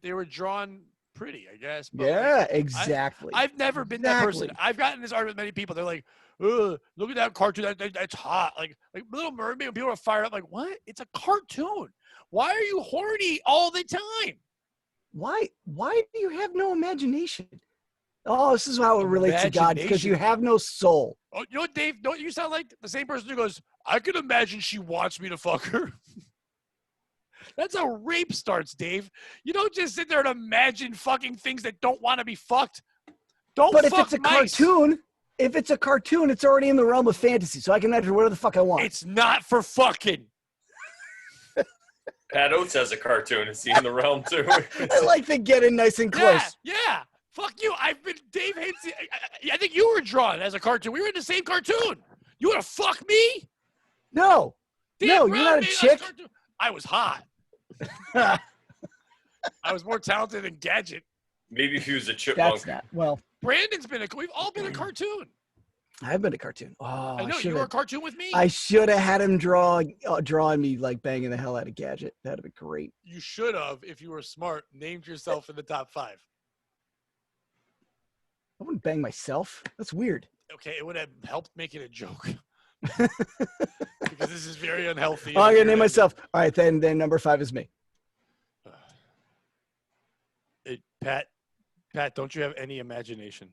They were drawn pretty, I guess. But Yeah, exactly. I've never been that person. Exactly. I've gotten this argument with many people. They're like, ugh, look at that cartoon. That's hot. Like Little Mermaid, when people are fired up, like, what? It's a cartoon. Why are you horny all the time? Why do you have no imagination? Oh, this is how it relates to God, because you have no soul. Oh, you know what, Dave? Don't you sound like the same person who goes, I could imagine she wants me to fuck her. That's how rape starts, Dave. You don't just sit there and imagine fucking things that don't want to be fucked. Don't But if fuck it's a mice. cartoon, it's already in the realm of fantasy, so I can imagine whatever the fuck I want. It's not for fucking. Pat Oates has a cartoon. Is he in the realm too? I like to get in nice and close. Yeah. Fuck you. Dave hates it. I think you were drawn as a cartoon. We were in the same cartoon. You want to fuck me? No. Dan No, Brown you're not a made us chick. cartoon. I was hot. I was more talented than Gadget. Maybe if he was a chipmunk. That's not. Well, Brandon's we've all been a cartoon. I've been a cartoon. Oh, I know you were a cartoon with me. I should have had him drawing me like banging the hell out of Gadget. That'd be great. You should have, if you were smart, named yourself in the top 5. I wouldn't bang myself. That's weird. Okay, it would have helped make it a joke. Because this is very unhealthy. Oh, I'm gonna name myself. All right, then number 5 is me. Pat, don't you have any imagination?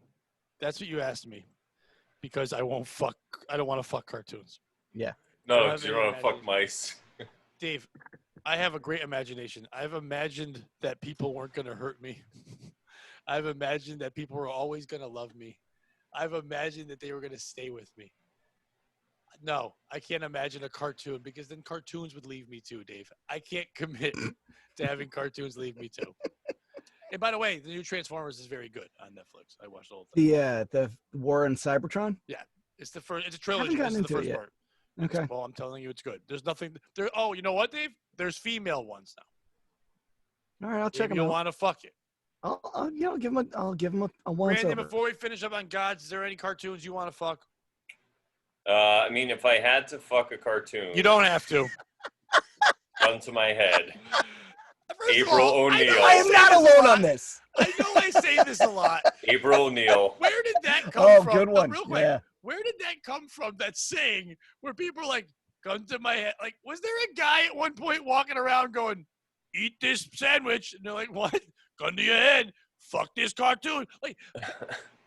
That's what you asked me. Because I don't want to fuck cartoons. Yeah. No, because you don't want to fuck mice. Dave, I have a great imagination. I've imagined that people weren't going to hurt me. I've imagined that people were always going to love me. I've imagined that they were going to stay with me. No, I can't imagine a cartoon because then cartoons would leave me too, Dave. I can't commit to having cartoons leave me too. And by the way, the new Transformers is very good on Netflix. I watched the whole thing. The War on Cybertron. It's the first. It's a trilogy. This is the first part. Okay. Well, I'm telling you, it's good. There's nothing there. Oh, you know what, Dave? There's female ones now. All right, I'll check them You out. want to fuck it? I'll give him a once Brandon, over. before we finish up on Gods, is there any cartoons you want to fuck? I mean, if I had to fuck a cartoon, You don't have to. gun to my head. First of April all, O'Neil. I am not alone on this. I know I say this a lot. April O'Neil. Where did that come Oh, from? good No, one. real quick. Yeah. Where did that come from? That saying where people are like, gun to my head. Like, was there a guy at one point walking around going, eat this sandwich? And they're like, what? Gun to your head. Fuck this cartoon. Like,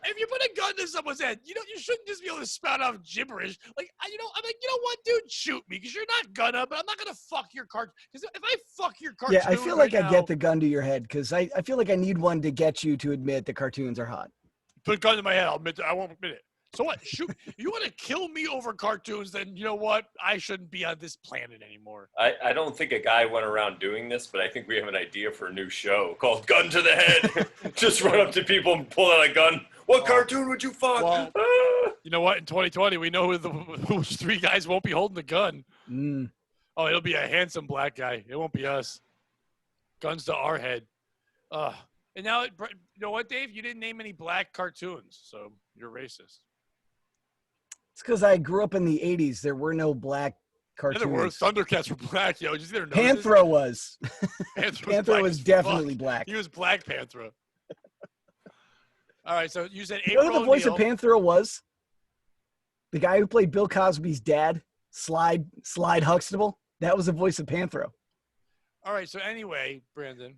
if you put a gun to someone's head, you shouldn't just be able to spout off gibberish. Like, I'm like, you know what, dude? Shoot me, because you're not gonna, but I'm not gonna fuck your cartoon. Because if I fuck your cartoon, Yeah, I feel like I get the gun to your head because I feel like I need one to get you to admit the cartoons are hot. put a gun to my head. I won't admit it. So what? Shoot! You want to kill me over cartoons? Then you know what? I shouldn't be on this planet anymore. I don't think a guy went around doing this, but I think we have an idea for a new show called Gun to the Head. Just run up to people and pull out a gun. What cartoon would you fuck? Well, Ah! you know what? In 2020, we know which 3 guys won't be holding the gun. Mm. Oh, it'll be a handsome black guy. It won't be us. Guns to our head. And now, you know what, Dave? You didn't name any black cartoons, so you're racist. It's because I grew up in the 80s. There were no black And there were cartoons. Thundercats were black, yo. Did you see their noses? Panthro was. Panthro Panthro was definitely black. He was Black Panthro. All right, so you said You April know who the voice of O'Neil. Panthro was? The guy who played Bill Cosby's dad, Slide Huxtable. That was the voice of Panthro. All right. So anyway, Brandon.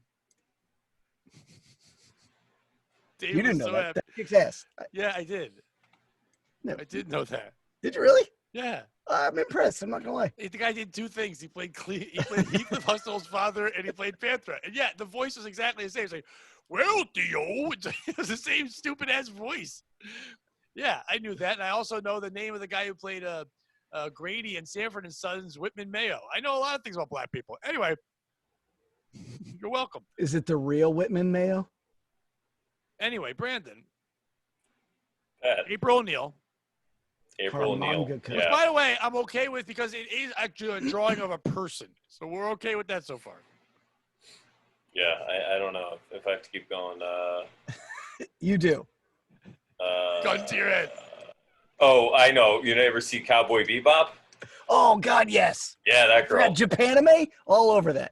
Dave You didn't was know so that. happy. That kicks ass. Yeah, I did. No. I did know that. Did you really? Yeah. I'm impressed. I'm not gonna lie. The guy did two things. He played Heath Hustle's father, and he played Panthro. And yeah, the voice was exactly the same. It's like, well, Theo, it was the same stupid ass voice. Yeah, I knew that, and I also know the name of the guy who played Grady in Sanford and Sons, Whitman Mayo. I know a lot of things about black people. Anyway, you're welcome. Is it the real Whitman Mayo? Anyway, Brandon, Pat, April O'Neil. April O'Neil. Harmonica cut. Which, Yeah. by the way, I'm okay with because it is actually a drawing of a person. So we're okay with that so far. Yeah, I don't know if I have to keep going. You do. Gun to your head. Oh, I know. You never see Cowboy Bebop? Oh God, yes. Yeah, that girl. Forgot Japanime all over that.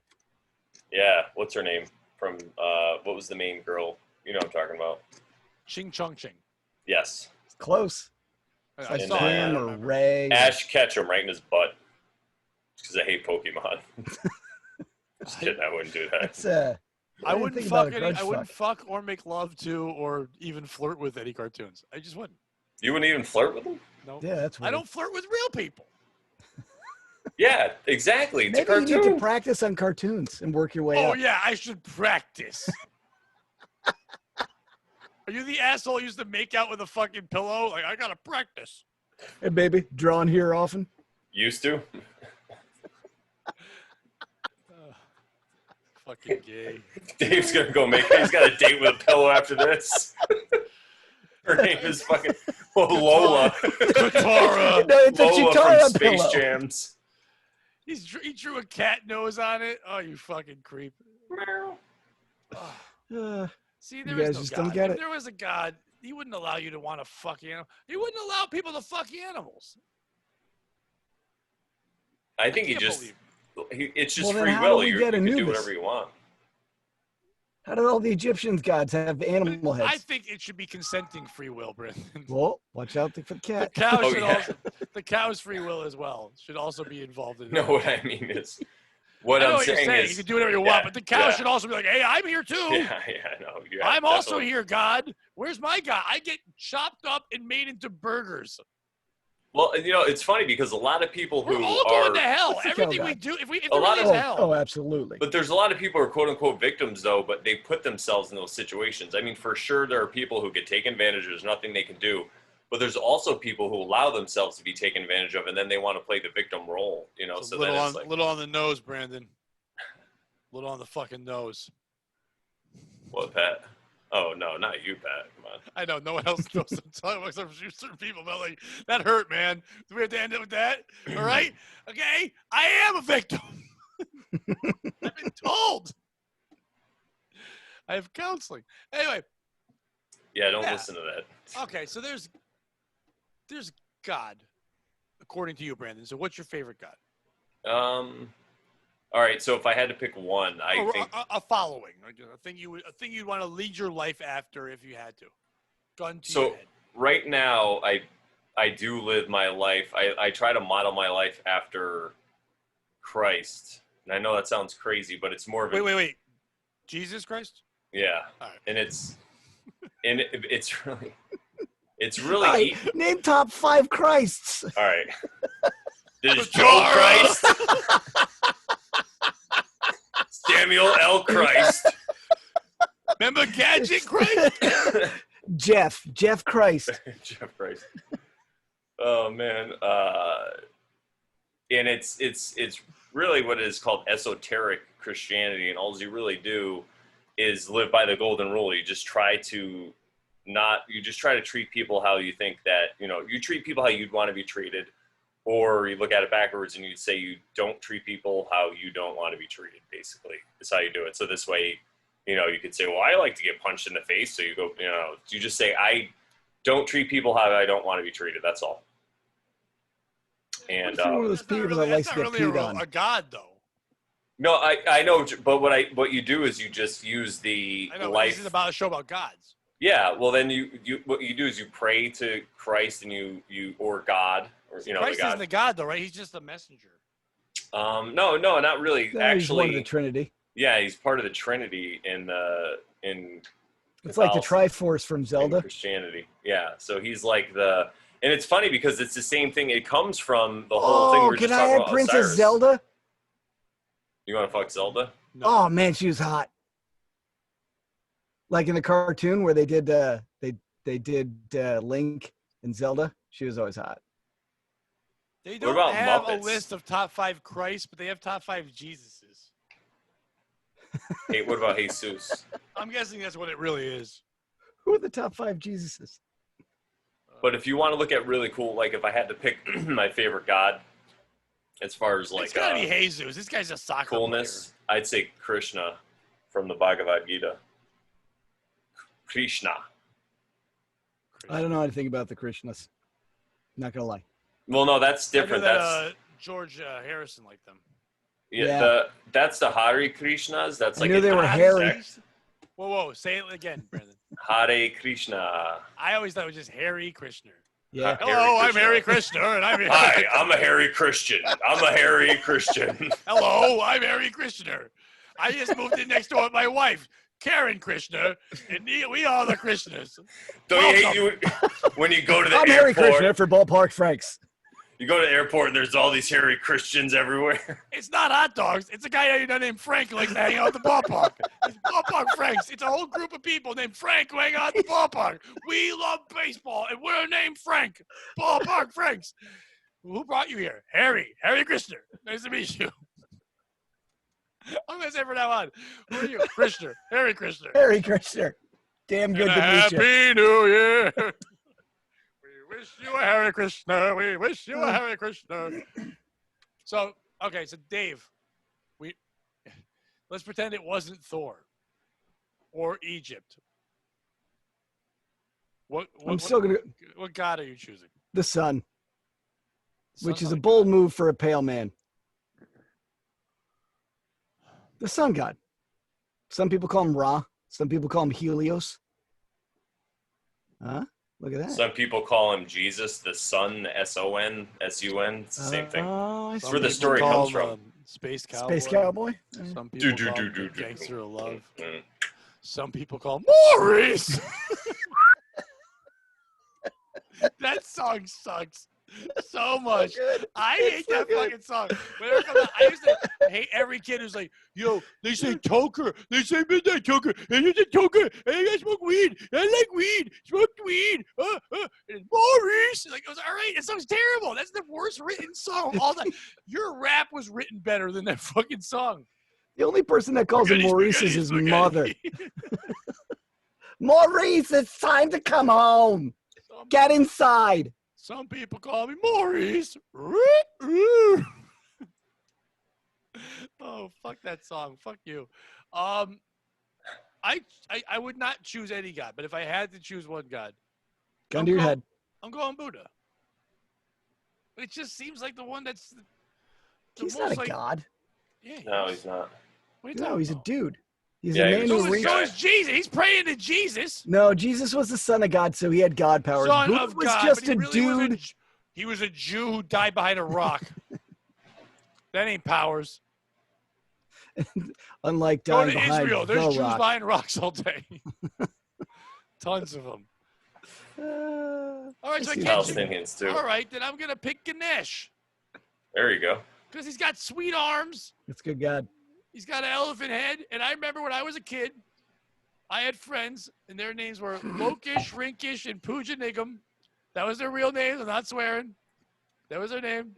Yeah, what's her name? From what was the main girl? You know what I'm talking about. Ching Chung Ching. Yes. It's close. I It's like And saw it. I Tim don't or remember. Ray. Ash Ketchum right in his butt. Because I hate Pokemon. Just kidding, I wouldn't do that. It's I didn't wouldn't think about fuck a any. grudge I wouldn't fuck or make love to or even flirt with any cartoons. I just wouldn't. You wouldn't even flirt with them? No. Yeah, that's weird. I don't flirt with real people. Yeah, exactly. It's Maybe a you need to cartoon. practice on cartoons and work your way Oh up. yeah, I should practice. Are you the asshole who used to make out with a fucking pillow? Like I gotta practice. Hey, baby, drawing here often. Used to? Fucking gay. Dave's gonna go he's got a date with a pillow after this. Her name is fucking Lola. Katara. No, it's a Lola Chitara from Space pillow. Jams. He drew a cat nose on it. Oh, you fucking creep. Oh. See, You there guys is no just God. don't get If it. there was a God, he wouldn't allow you to want to fuck animals. He wouldn't allow people to fuck animals. I think can't believe it's just Well, then free how do will. we You get can do Anubis? whatever you want. How did all the Egyptians gods have animal I heads? think it should be consenting free will, Brendan. Well, watch out for the The cat. cow Oh, should yeah. also, the cow's free will as well should also be involved in it. No, what I mean is, what I know I'm what you're saying saying. is, You can do whatever you yeah, want, but the cow yeah. should also be like, "Hey, I'm here too. yeah, no. Yeah, I'm also definitely. here, God. Where's my God? I get chopped up and made into burgers. Well, it's funny because a lot of people We're who all are, going to hell. What's the cow Everything we God? do, if A there lot really of- is hell, Oh, absolutely. but there's a lot of people who are quote unquote victims though, but they put themselves in those situations. I mean, for sure there are people who get taken advantage of. There's nothing they can do, but there's also people who allow themselves to be taken advantage of, and then they want to play the victim role. It's So a then little it's on, like, little on the nose, Brandon. Little on the fucking nose. what, Pat? Oh no, not you, Pat. Come on. I know no one else knows I'm talking about except for certain people, but like that hurt, man. Do we have to end it with that? All right, okay. I am a victim. I've been told. I have counseling. Anyway, Yeah, don't Yeah. listen to that. okay. So there's God, according to you, Brandon. So what's your favorite God? All right. So if I had to pick one, I Or think a following, like a thing you'd want to lead your life after if you had to. Gun to So- your head. right now I do live my life. I try to model my life after Christ, and I know that sounds crazy, but it's more of a Wait. Jesus Christ? yeah, All right. and it's really All right, name top 5 Christs. all right. There's Joe Katara. Christ, Samuel L. Christ, Remember Gadget Christ? Jeff Christ. Jeff Christ. Oh man, and it's really what is called esoteric Christianity, and all you really do is live by the golden rule. You just try to treat people how you think that you treat people how you'd want to be treated, or you look at it backwards and you say you don't treat people how you don't want to be treated. Basically, is how you do it. So this way, you could say, well, I like to get punched in the face. So you go, you just say, I don't treat people how I don't want to be treated. That's all. And What if you're one of those That's not people really, that likes that's to not get really peed on? a God, though. no, I know, but what you do is you just use the I know, but life. this is about a show about gods. Yeah, well then what you do is you pray to Christ and you or God or Christ the God. isn't the God, though, right? He's just a messenger. No, not really. No, he's one of the Actually, Trinity. yeah, he's part of the Trinity in It's like the Catholicism, Triforce from in Zelda. Christianity. Yeah, so he's like and it's funny because it's the same thing. It comes from the whole thing we were Can just I talking have about Princess Osiris. Zelda? You want to fuck Zelda? No. Oh man, she was hot. Like in the cartoon where they did Link and Zelda, she was always hot. They What don't about have a Muppets? list of top 5 Christ, but they have top 5 Jesuses. Hey, what about Jesus? I'm guessing that's what it really is. Who are the top 5 Jesuses? But if you want to look at really cool, like if I had to pick my favorite god, as far as like It's gotta be Jesus. This guy's a soccer coolness, I'd say Krishna from the Bhagavad Gita. Krishna. player. I don't know anything about the Krishnas. Not gonna lie. Well, no, that's I knew different. that, That's George Harrison liked them. Yeah. That's the Hare Krishnas. That's I like knew they were hairy. Whoa, say it again, Brandon. Hare Krishna. I always thought it was just Harry Krishner. Yeah. Hello, I'm Krishna. Harry Krishner, and I'm Hi, I'm a hairy Christian. I'm a hairy Christian. Hello, I'm Harry Krishner. I just moved in next door with my wife, Karen Krishner, and we are the Krishners. Don't you hate you when you go to the I'm Harry airport? Krishna for Ballpark Franks. You go to the airport and there's all these hairy Christians everywhere. It's not hot dogs. It's a guy named Frank who likes to hang out at the ballpark. It's ballpark Franks. It's a whole group of people named Frank who hang out at the ballpark. We love baseball, and we're named Frank. Ballpark Franks. Who brought you here? Harry Krishner. Nice to meet you. I'm going to say from now on. Who are you? Krishner. Harry Krishner. Harry Krishna. Damn good And to a meet you. Happy New Year. We wish you a Harry Krishna. We wish you a Harry Krishna. So, okay, so Dave, let's pretend it wasn't Thor or Egypt. What god are you choosing? The sun, which Sun's is a not bold god. move for a pale man. The sun god. Some people call him Ra. Some people call him Helios. Huh? Look at that. Some people call him Jesus, the Son, S-O-N, S-U-N. It's the same thing. Oh, I That's see. where the Some story people comes call from. him, Space Cowboy. Space Cowboy. Some people call him do. Gangster of Love. Mm. Some people call him Maurice. That song sucks so much. I hate so that good. fucking song. Whenever it comes out, I used to hate every kid who's like, yo, they say toker, they say midnight toker, and you say toker, and I smoke weed, I like weed, smoked weed, and it's Maurice. Like, it was all right. That song's terrible. That's the worst written song of all time. Your rap was written better than that fucking song. The only person that calls him Spaghetti, Maurice is his spaghetti, mother. spaghetti. Maurice, it's time to come home. Get inside. Some people call me Maurice. Oh, fuck that song. Fuck you. I would not choose any god, but if I had to choose one god, Gun to your head. I'm going Buddha. It just seems like the one that's the He's most not a god. Yeah, No, he's not. What are you No, talking he's a about? dude. He's Yeah, a he man was who just a reached. guy. So is Jesus. He's praying to Jesus. No, Jesus was the son of God, so he had God powers. Son Buddha of was God. just but he a really was dude. he was a Jew who died behind a rock. That ain't powers. Unlike Go dying to behind Israel. the There's Jews rock. behind rocks all day. Tons of them. All right, so I see can't that. choose. Palestinians, too. All right, then I'm going to pick Ganesh There you go. because he's got sweet arms. It's good God. He's got an elephant head. And I remember when I was a kid, I had friends, and their names were Lokish, Rinkish, and Pooja Nigam. That was their real names. I'm not swearing. That was their name.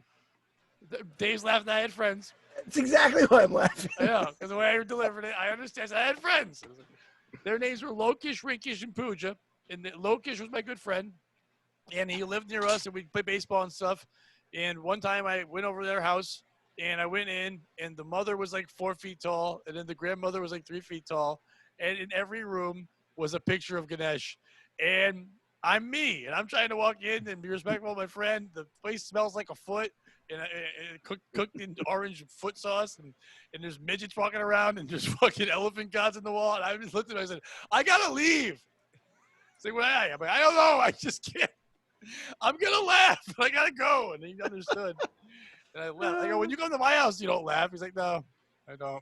Dave's laughing. I had friends. It's exactly why I'm laughing. Yeah, because the way I delivered it, I understand. So I had friends. Their names were Lokish, Rinkish, and Pooja. And Lokish was my good friend. And he lived near us, and we'd play baseball and stuff. And one time I went over to their house, and I went in, and the mother was like 4 feet tall, and then the grandmother was like 3 feet tall. And in every room was a picture of Ganesh. And I'm me, and I'm trying to walk in and be respectful of my friend. The place smells like a foot, and cooked in orange foot sauce, and there's midgets walking around, and there's fucking elephant gods in the wall. And I just looked at him, I said, I gotta leave. He's like, why? I'm like, I don't know, I just can't. I'm gonna laugh, but I gotta go. And he understood. And I left. I go, when you come to my house, you don't laugh. He's like, no, I don't.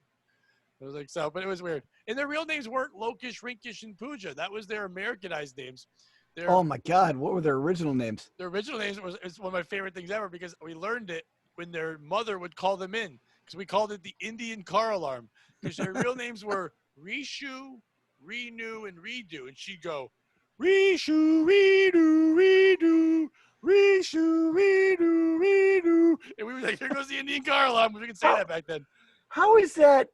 I was like, so, but it was weird. And their real names weren't Lokish, Rinkish, and Pooja. That was their Americanized names. Oh my God, what were their original names? Their original names is one of my favorite things ever because we learned it when their mother would call them in because we called it the Indian car alarm because their real names were Rishu, Renu, and Redo. And she'd go, Rishu, Redo, Redo, Rishu, Redo, Redo. And we were like, here goes the Indian car alarm. We could say that back then. How is that?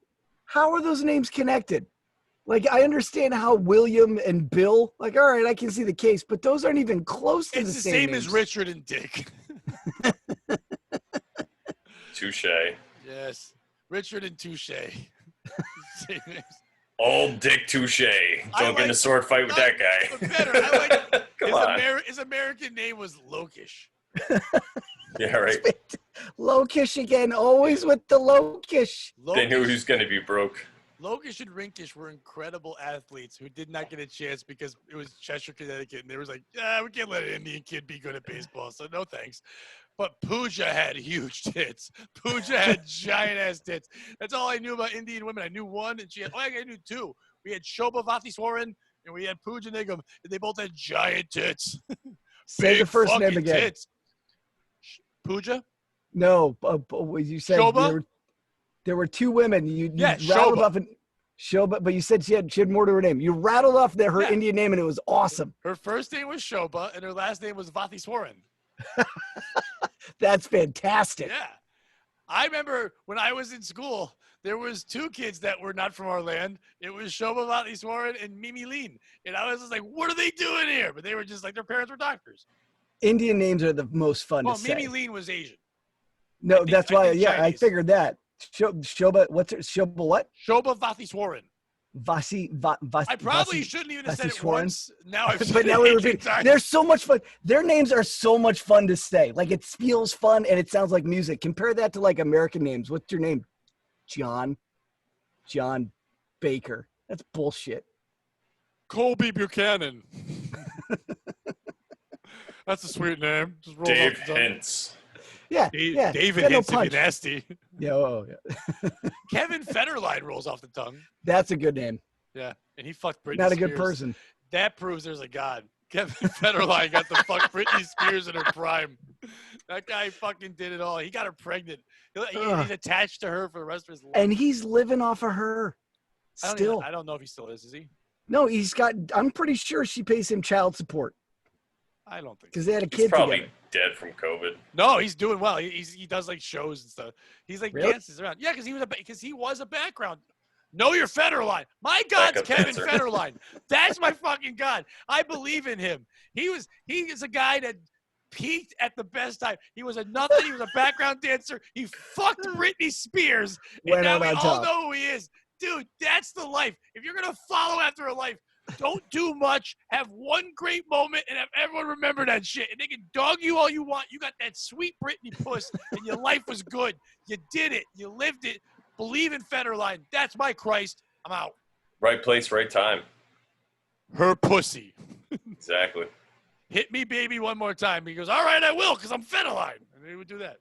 How are those names connected? Like, I understand how William and Bill, like, all right, I can see the case, but those aren't even close to It's the the same same names. as Richard and Dick. Touche. Yes. Richard and Touche. Same names. Old Dick Touche. Don't get in a sword fight with that guy. But better. I like Come on. his American name was Lokish. Yeah, right. Lokish again, always with the Lokish. They knew he was going to be broke. Lokish and Rinkish were incredible athletes who did not get a chance because it was Cheshire, Connecticut, and they was like, we can't let an Indian kid be good at baseball, so no thanks. But Pooja had huge tits. Pooja had giant-ass tits. That's all I knew about Indian women. I knew one, and I knew two. We had Shobha Vatiswaran, and we had Pooja Nigam, and they both had giant tits. Say the first name fucking again. Tits. Pooja? No, you said Shobha? there were two women. You Yeah, rattled Shobha. off Shobha, but you said she had more to her name. You rattled off her Yeah. Indian name, and it was awesome. Her first name was Shobha, and her last name was Vatiswaran. That's fantastic. Yeah. I remember when I was in school, there was two kids that were not from our land. It was Shobha Vatiswaran and Mimi Lean. And I was just like, what are they doing here? But they were just like, their parents were doctors. Indian names are the most fun Well, to say. Mimi Lean was Asian. No, think- that's I why. think Yeah, I Chinese. figured that. Shobha, what's it? Shobha what? Shobha Vatiswaran. Vasi. I probably shouldn't even have said it Vatiswaran? once. Now I've said But now it we 18 repeat. times. They're so much fun. Their names are so much fun to say. Like, it feels fun and it sounds like music. Compare that to like American names. What's your name? John Baker. That's bullshit. Colby Buchanan. That's a sweet name. Just roll Dave off the tongue. Hints. Yeah. David got no Hintz if punch. you're nasty. Yeah. Oh, yeah. Kevin Federline rolls off the tongue. That's a good name. Yeah, and he fucked Britney Not a Spears. good person. That proves there's a God. Kevin Federline got to fuck Britney Spears in her prime. That guy fucking did it all. He got her pregnant. He's attached to her for the rest of his life. And he's living off of her. Still. I don't know if he still is he? No, I'm pretty sure she pays him child support I don't think because so. they had a He's kid probably together. dead from COVID. No, he's doing well. He does like shows and stuff. He's like Really? dances around. Yeah, because he was a background. Know your Federline. My God's Backup Kevin dancer. Federline. That's my fucking God. I believe in him. He is a guy that peaked at the best time. He was a nothing. He was a background dancer. He fucked Britney Spears. And Went now out we on all top. know who he is. Dude, that's the life. If you're going to follow after a life, don't do much. Have one great moment and have everyone remember that shit. And they can dog you all you want. You got that sweet Britney puss and your life was good. You did it. You lived it. Believe in Federline. That's my Christ. I'm out. Right place, right time. Her pussy. Exactly. Hit me, baby, one more time. He goes, all right, I will, because I'm Federline. And he would do that.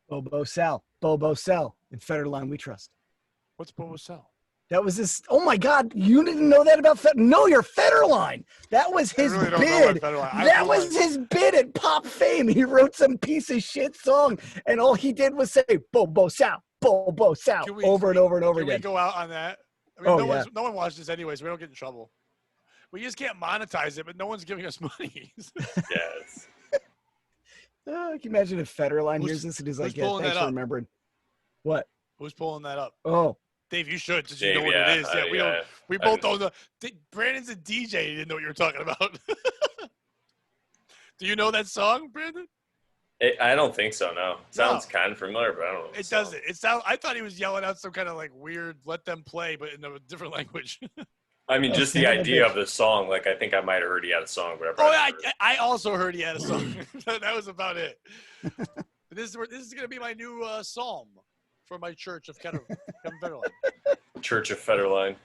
Bobo Sal. In Federline we trust. What's Bobo Sal? That was his. Oh my God! You didn't know that about No, you're Federline. That was his I really don't know bid. about Federline. That was his bid at Pop Fame. He wrote some piece of shit song, and all he did was say Bobo Sal, over and over and over Can we again. go out on that? I mean, Oh, no one watches this anyway, so we don't get in trouble. We just can't monetize it, but no one's giving us money. Yes. Can you imagine if Federline Who's- hears this and he's who's like, "Yeah, pulling thanks that for up? remembering." What? Who's pulling that up? Oh, Dave, you should, since you Dave, know what yeah, it is. Yeah, we don't. We I both haven't- don't know. Brandon's a DJ. He didn't know what you were talking about. Do you know that song, Brandon? I don't think so, no. Sounds kind of familiar, but I don't know. It doesn't. It sounds. I thought he was yelling out some kind of like weird "let them play," but in a different language. I mean, Oh, just the son of a idea bitch. of the song. Like, I think I might have heard he had a song, but Oh, yeah, I also heard he had a song. That was about it. This is going to be my new psalm for my church of Kevin Federline Church of Federline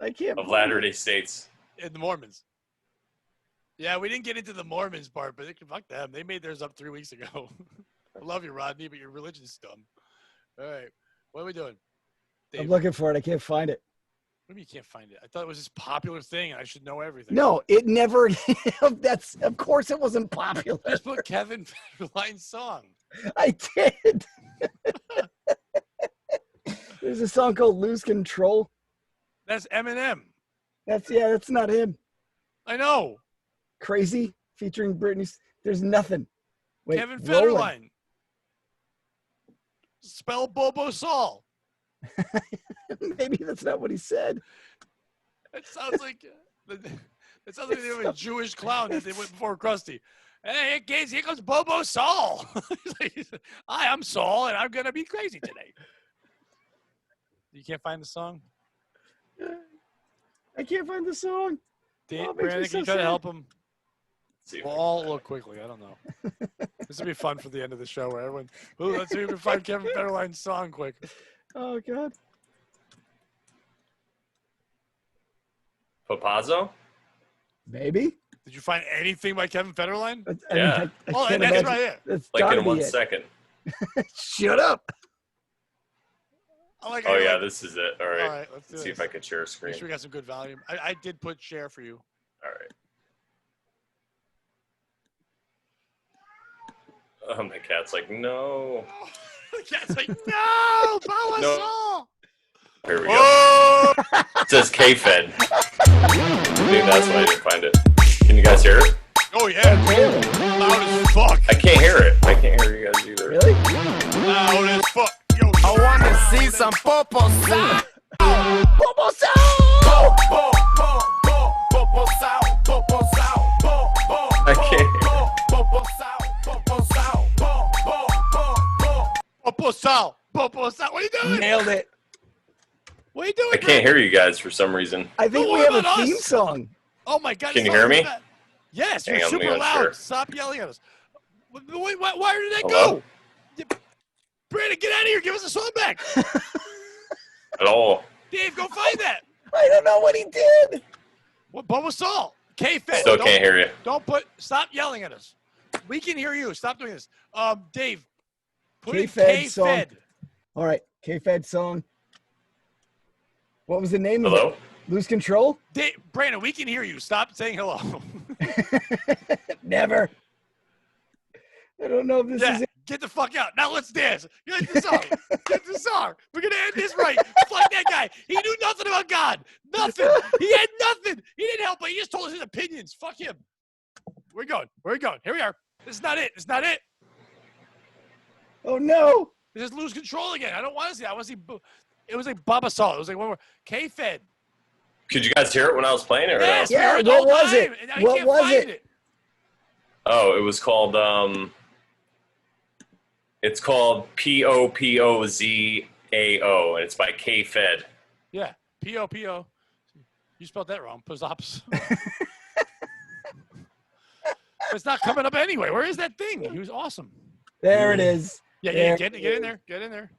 I can't. of believe Latter it. Day Saints. and the Mormons. Yeah, we didn't get into the Mormons part, but fuck them. They made theirs up 3 weeks ago. I love you, Rodney, but your religion's dumb. All right. What are we doing? Dave, I'm looking for it. I can't find it. what do you mean you can't find it? I thought it was this popular thing and I should know everything. No, it never. That's of course it wasn't popular. Just put Kevin Federline's song. I did. There's a song called "Lose Control." That's Eminem. That's not him. I know. Crazy featuring Britney. There's nothing. Wait, Kevin Roland. Federline. Spell Bobo Saul. Maybe that's not what he said. It sounds like it sounds like they were a Jewish clown that they went before Krusty. Hey, kids, here comes Bobo Saul. Hi, I'm Saul, and I'm gonna be crazy today. You can't find the song? I can't find the song. Dave, Oh, it makes me Brandon, so can you try to sad. help him? See if We'll I all can- look quickly. I don't know. This will be fun for the end of the show where everyone, ooh, let's see if we can find Kevin Federline's song quick. Oh God. Papazo? Maybe. Did you find anything by Kevin Federline? Yeah. I Oh, can't that's imagine. right here. That's Like gotta in be 1 it. second. Shut up. I like Oh it. yeah, this is it. All All right. right, let's do Let's see this. if I can share a screen. Make sure we got some good volume. I did put share for you. All right. Oh, my cat's like, no. The cat's like, no, Bobo No. Saul. Here we go. Oh! It says K-Fed. Maybe that's why I didn't find it. Can you guys hear it? Oh, yeah. Loud as fuck. I can't hear it. I can't hear you guys either. Really? Loud as fuck. Yo, I wanna see some popo sound. Bobo Sound! Popo sound, popo sound, I can't. popo sound, popo sound, Bobo Saul. Bobo Saul. What are you doing? Nailed it. What are you doing, I can't hear you guys for some reason. I think Don't we worry have a about theme us. song. Oh, my God. Can it's you hear not me? that. Yes, Hang you're on, let me super go loud. share. Stop yelling at us. Why did that Hello? go? Brandon, get out of here. Give us the song back. At all. Dave, go find that. I don't know what he did. What, Bobo Saul? K-Fed. Still can't hear you. Stop yelling at us. We can hear you. Stop doing this. Dave, put in K-Fed song. K-Fed. All right, K-Fed song. What was the name of Hello? it? Lose Control? Dave, Brandon, we can hear you. Stop saying hello. Never. I don't know if this Yeah, is it. get the fuck out. Now let's dance. Get the song. Get the song. We're going to end this right. Fuck that guy. He knew nothing about God. Nothing. He had nothing. He didn't help, but he just told us his opinions. Fuck him. Where we going? Where we going? Here we are. This is not it. It's not it. Oh no. This is lose control again. I don't want to see that. I want to see. It was like Baba Saul. It was like one more K-Fed. Could you guys hear it when I was playing it? Or Yes, no? we Yeah, heard the what whole was it? time, and I What can't was find it? Oh, it was called it's called Popozao, and it's by K-Fed. Yeah, P-O-P-O. You spelled that wrong. Pozops. It's not coming up anyway. Where is that thing? He was awesome. There it is. Yeah, There get it in is. there. Get in there.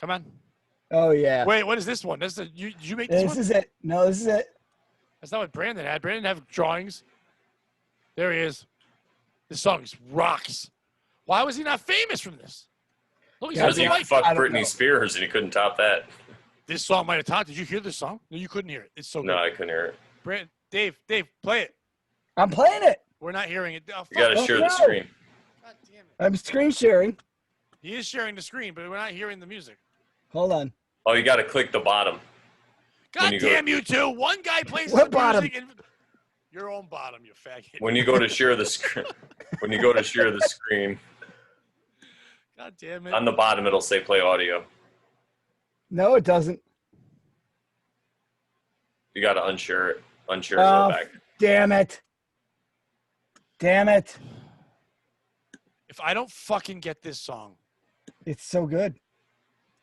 Come on. Oh yeah. Wait, what is this one? This is did you make this This one? is it. No, this is it. That's not what Brandon had. Brandon have drawings. There he is. This song rocks. Why was he not famous from this? Look, he's Yeah, Because got he the mic. fucked I don't Britney know. Spears and he couldn't top that. This song might have talked. Did you hear this song? No, you couldn't hear it. It's so No, good. I couldn't hear it. Dave, play it. I'm playing it. We're not hearing it. Oh, You got to fuck. share no. the screen. God damn it. I'm screen sharing. He is sharing the screen, but we're not hearing the music. Hold on. Oh, you got to click the bottom. God you go- damn you two. One guy plays What the bottom? music and your own bottom, you faggot. When you go to share the screen, when you go to share the screen, God damn it. on the bottom it'll say play audio. No, it doesn't. You got to unshare it. Unshare it Oh, go back. damn it. Damn it. If I don't fucking get this song It's so good.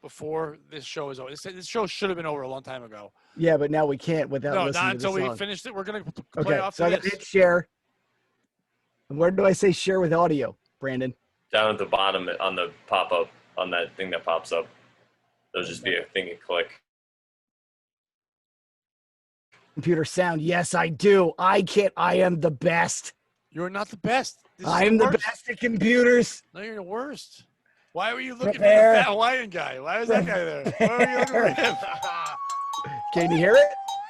before this show is over, this show should have been over a long time ago. Yeah, but now we can't without No, listening not to the until we song. finished it. We're going to play Okay, off so I to got to this. hit share. And where do I say share with audio, Brandon? Down at the bottom on the pop-up, on that thing that pops up, there'll just be a thing you click. computer sound. Yes, I do. I am the best. You're not the best. This is I'm the worst. best at computers. No, you're the worst. Why were you looking Prepare. for the fat Hawaiian guy? Why was that guy there? Why were you looking for him? Can you hear it?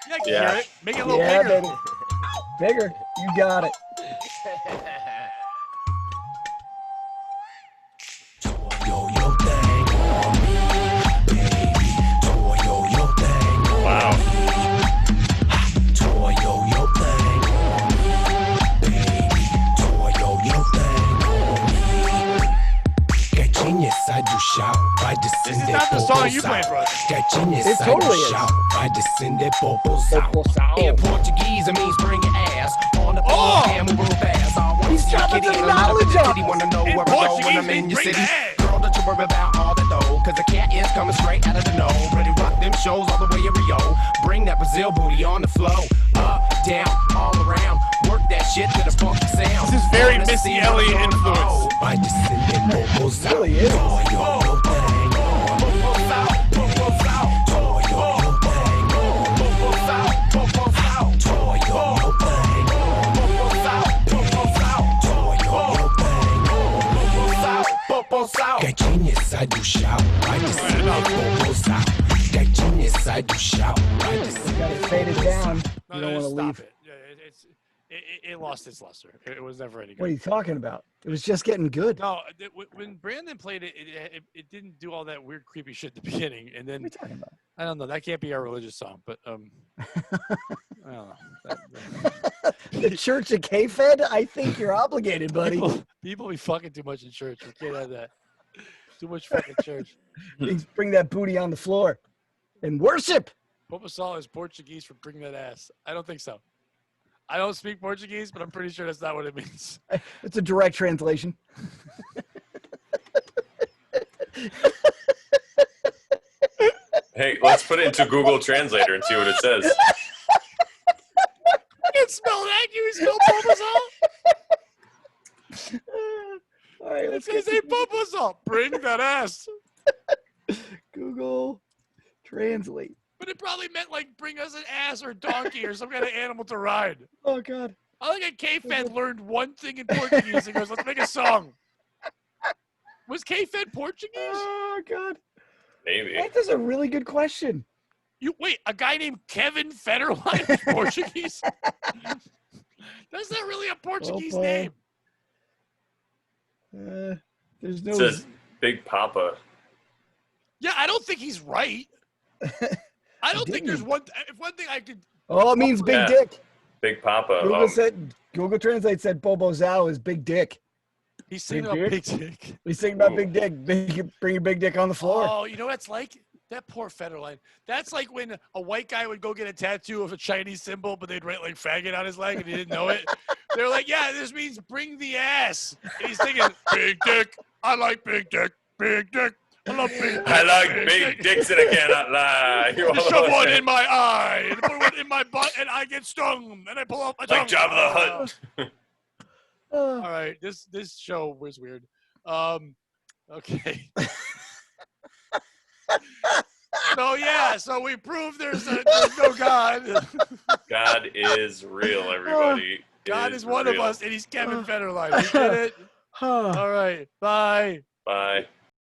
Yeah, I can Yeah. hear it. Make it a little Yeah, bigger. baby. Bigger. You got it. Wow. This is not the song you played for us. It totally is. In Portuguese, it means bring your ass on the Oh! floor and move real fast. I want He's to see dropping kitty some and another knowledge on kitty us. wanna know In where I go when Portuguese, I'm in your bring city. the ass. Girl, don't you worry about all the dough, cause the cat is coming straight out of the nose. Ready to rock them shows all the way to Rio. Bring that Brazil booty on the flow. Up, down, all around. Work that shit to the funky sound. This is very Wanna Missy see what Elliott I'm gonna influence. do. It really is. Got genius, I do shout. I just see the bubbles out. Got genius, I do shout. I just see Got it faded down. No, You no, don't want to stop leave. it. Yeah, it lost its luster. It was never any good. What are you talking about? It was just getting good. No, when Brandon played it, it didn't do all that weird, creepy shit at the beginning, and What are then you talking about? I don't know. That can't be our religious song, but I don't know. The Church of K-Fed? I think you're obligated, buddy. People be fucking too much in church. We can't have that. Too much fucking church. Please bring that booty on the floor and worship. Podophiles is Portuguese for bring that ass. I don't think so. I don't speak Portuguese, but I'm pretty sure that's not what it means. It's a direct translation. Hey, let's put it into Google Translator and see what it says. I can spell that. Can you spell Podophiles? All right, It let's says get hey Podophiles. Bring that ass. Google Translate. But it probably meant like bring us an ass or donkey or some kind of animal to ride. Oh God. I think a K-Fed learned one thing in Portuguese and goes, let's make a song. Was K-Fed Portuguese? Oh God. Maybe. That is a really good question. You wait, a guy named Kevin Federline is Portuguese? That's not really a Portuguese boy. name. There's no. It says Big Papa. Yeah, I don't think he's right. I don't think there's one. If one thing I could. Oh, it means big Yeah. dick. Big Papa. Google Translate said Bobo Zhao is big dick. He's singing Big about dick? big dick. He's thinking about Ooh. big dick. Bring your big dick on the floor. Oh, you know what it's like? That poor Federline. That's like when a white guy would go get a tattoo of a Chinese symbol, but they'd write like faggot on his leg and he didn't know it. They're like, yeah, this means bring the ass. And he's thinking, big dick. I like big dick. Big dick. I love big dick. I like big dicks and I cannot lie. You Just shove one in my eye and put one in my butt and I get stung and I pull out my tongue. like Jabba the Hutt. All right, this show was weird. Okay. So we proved there's no God. God is real, everybody. God is one real. of us, and he's Kevin Federline. You get it? Oh. All right. Bye. Bye.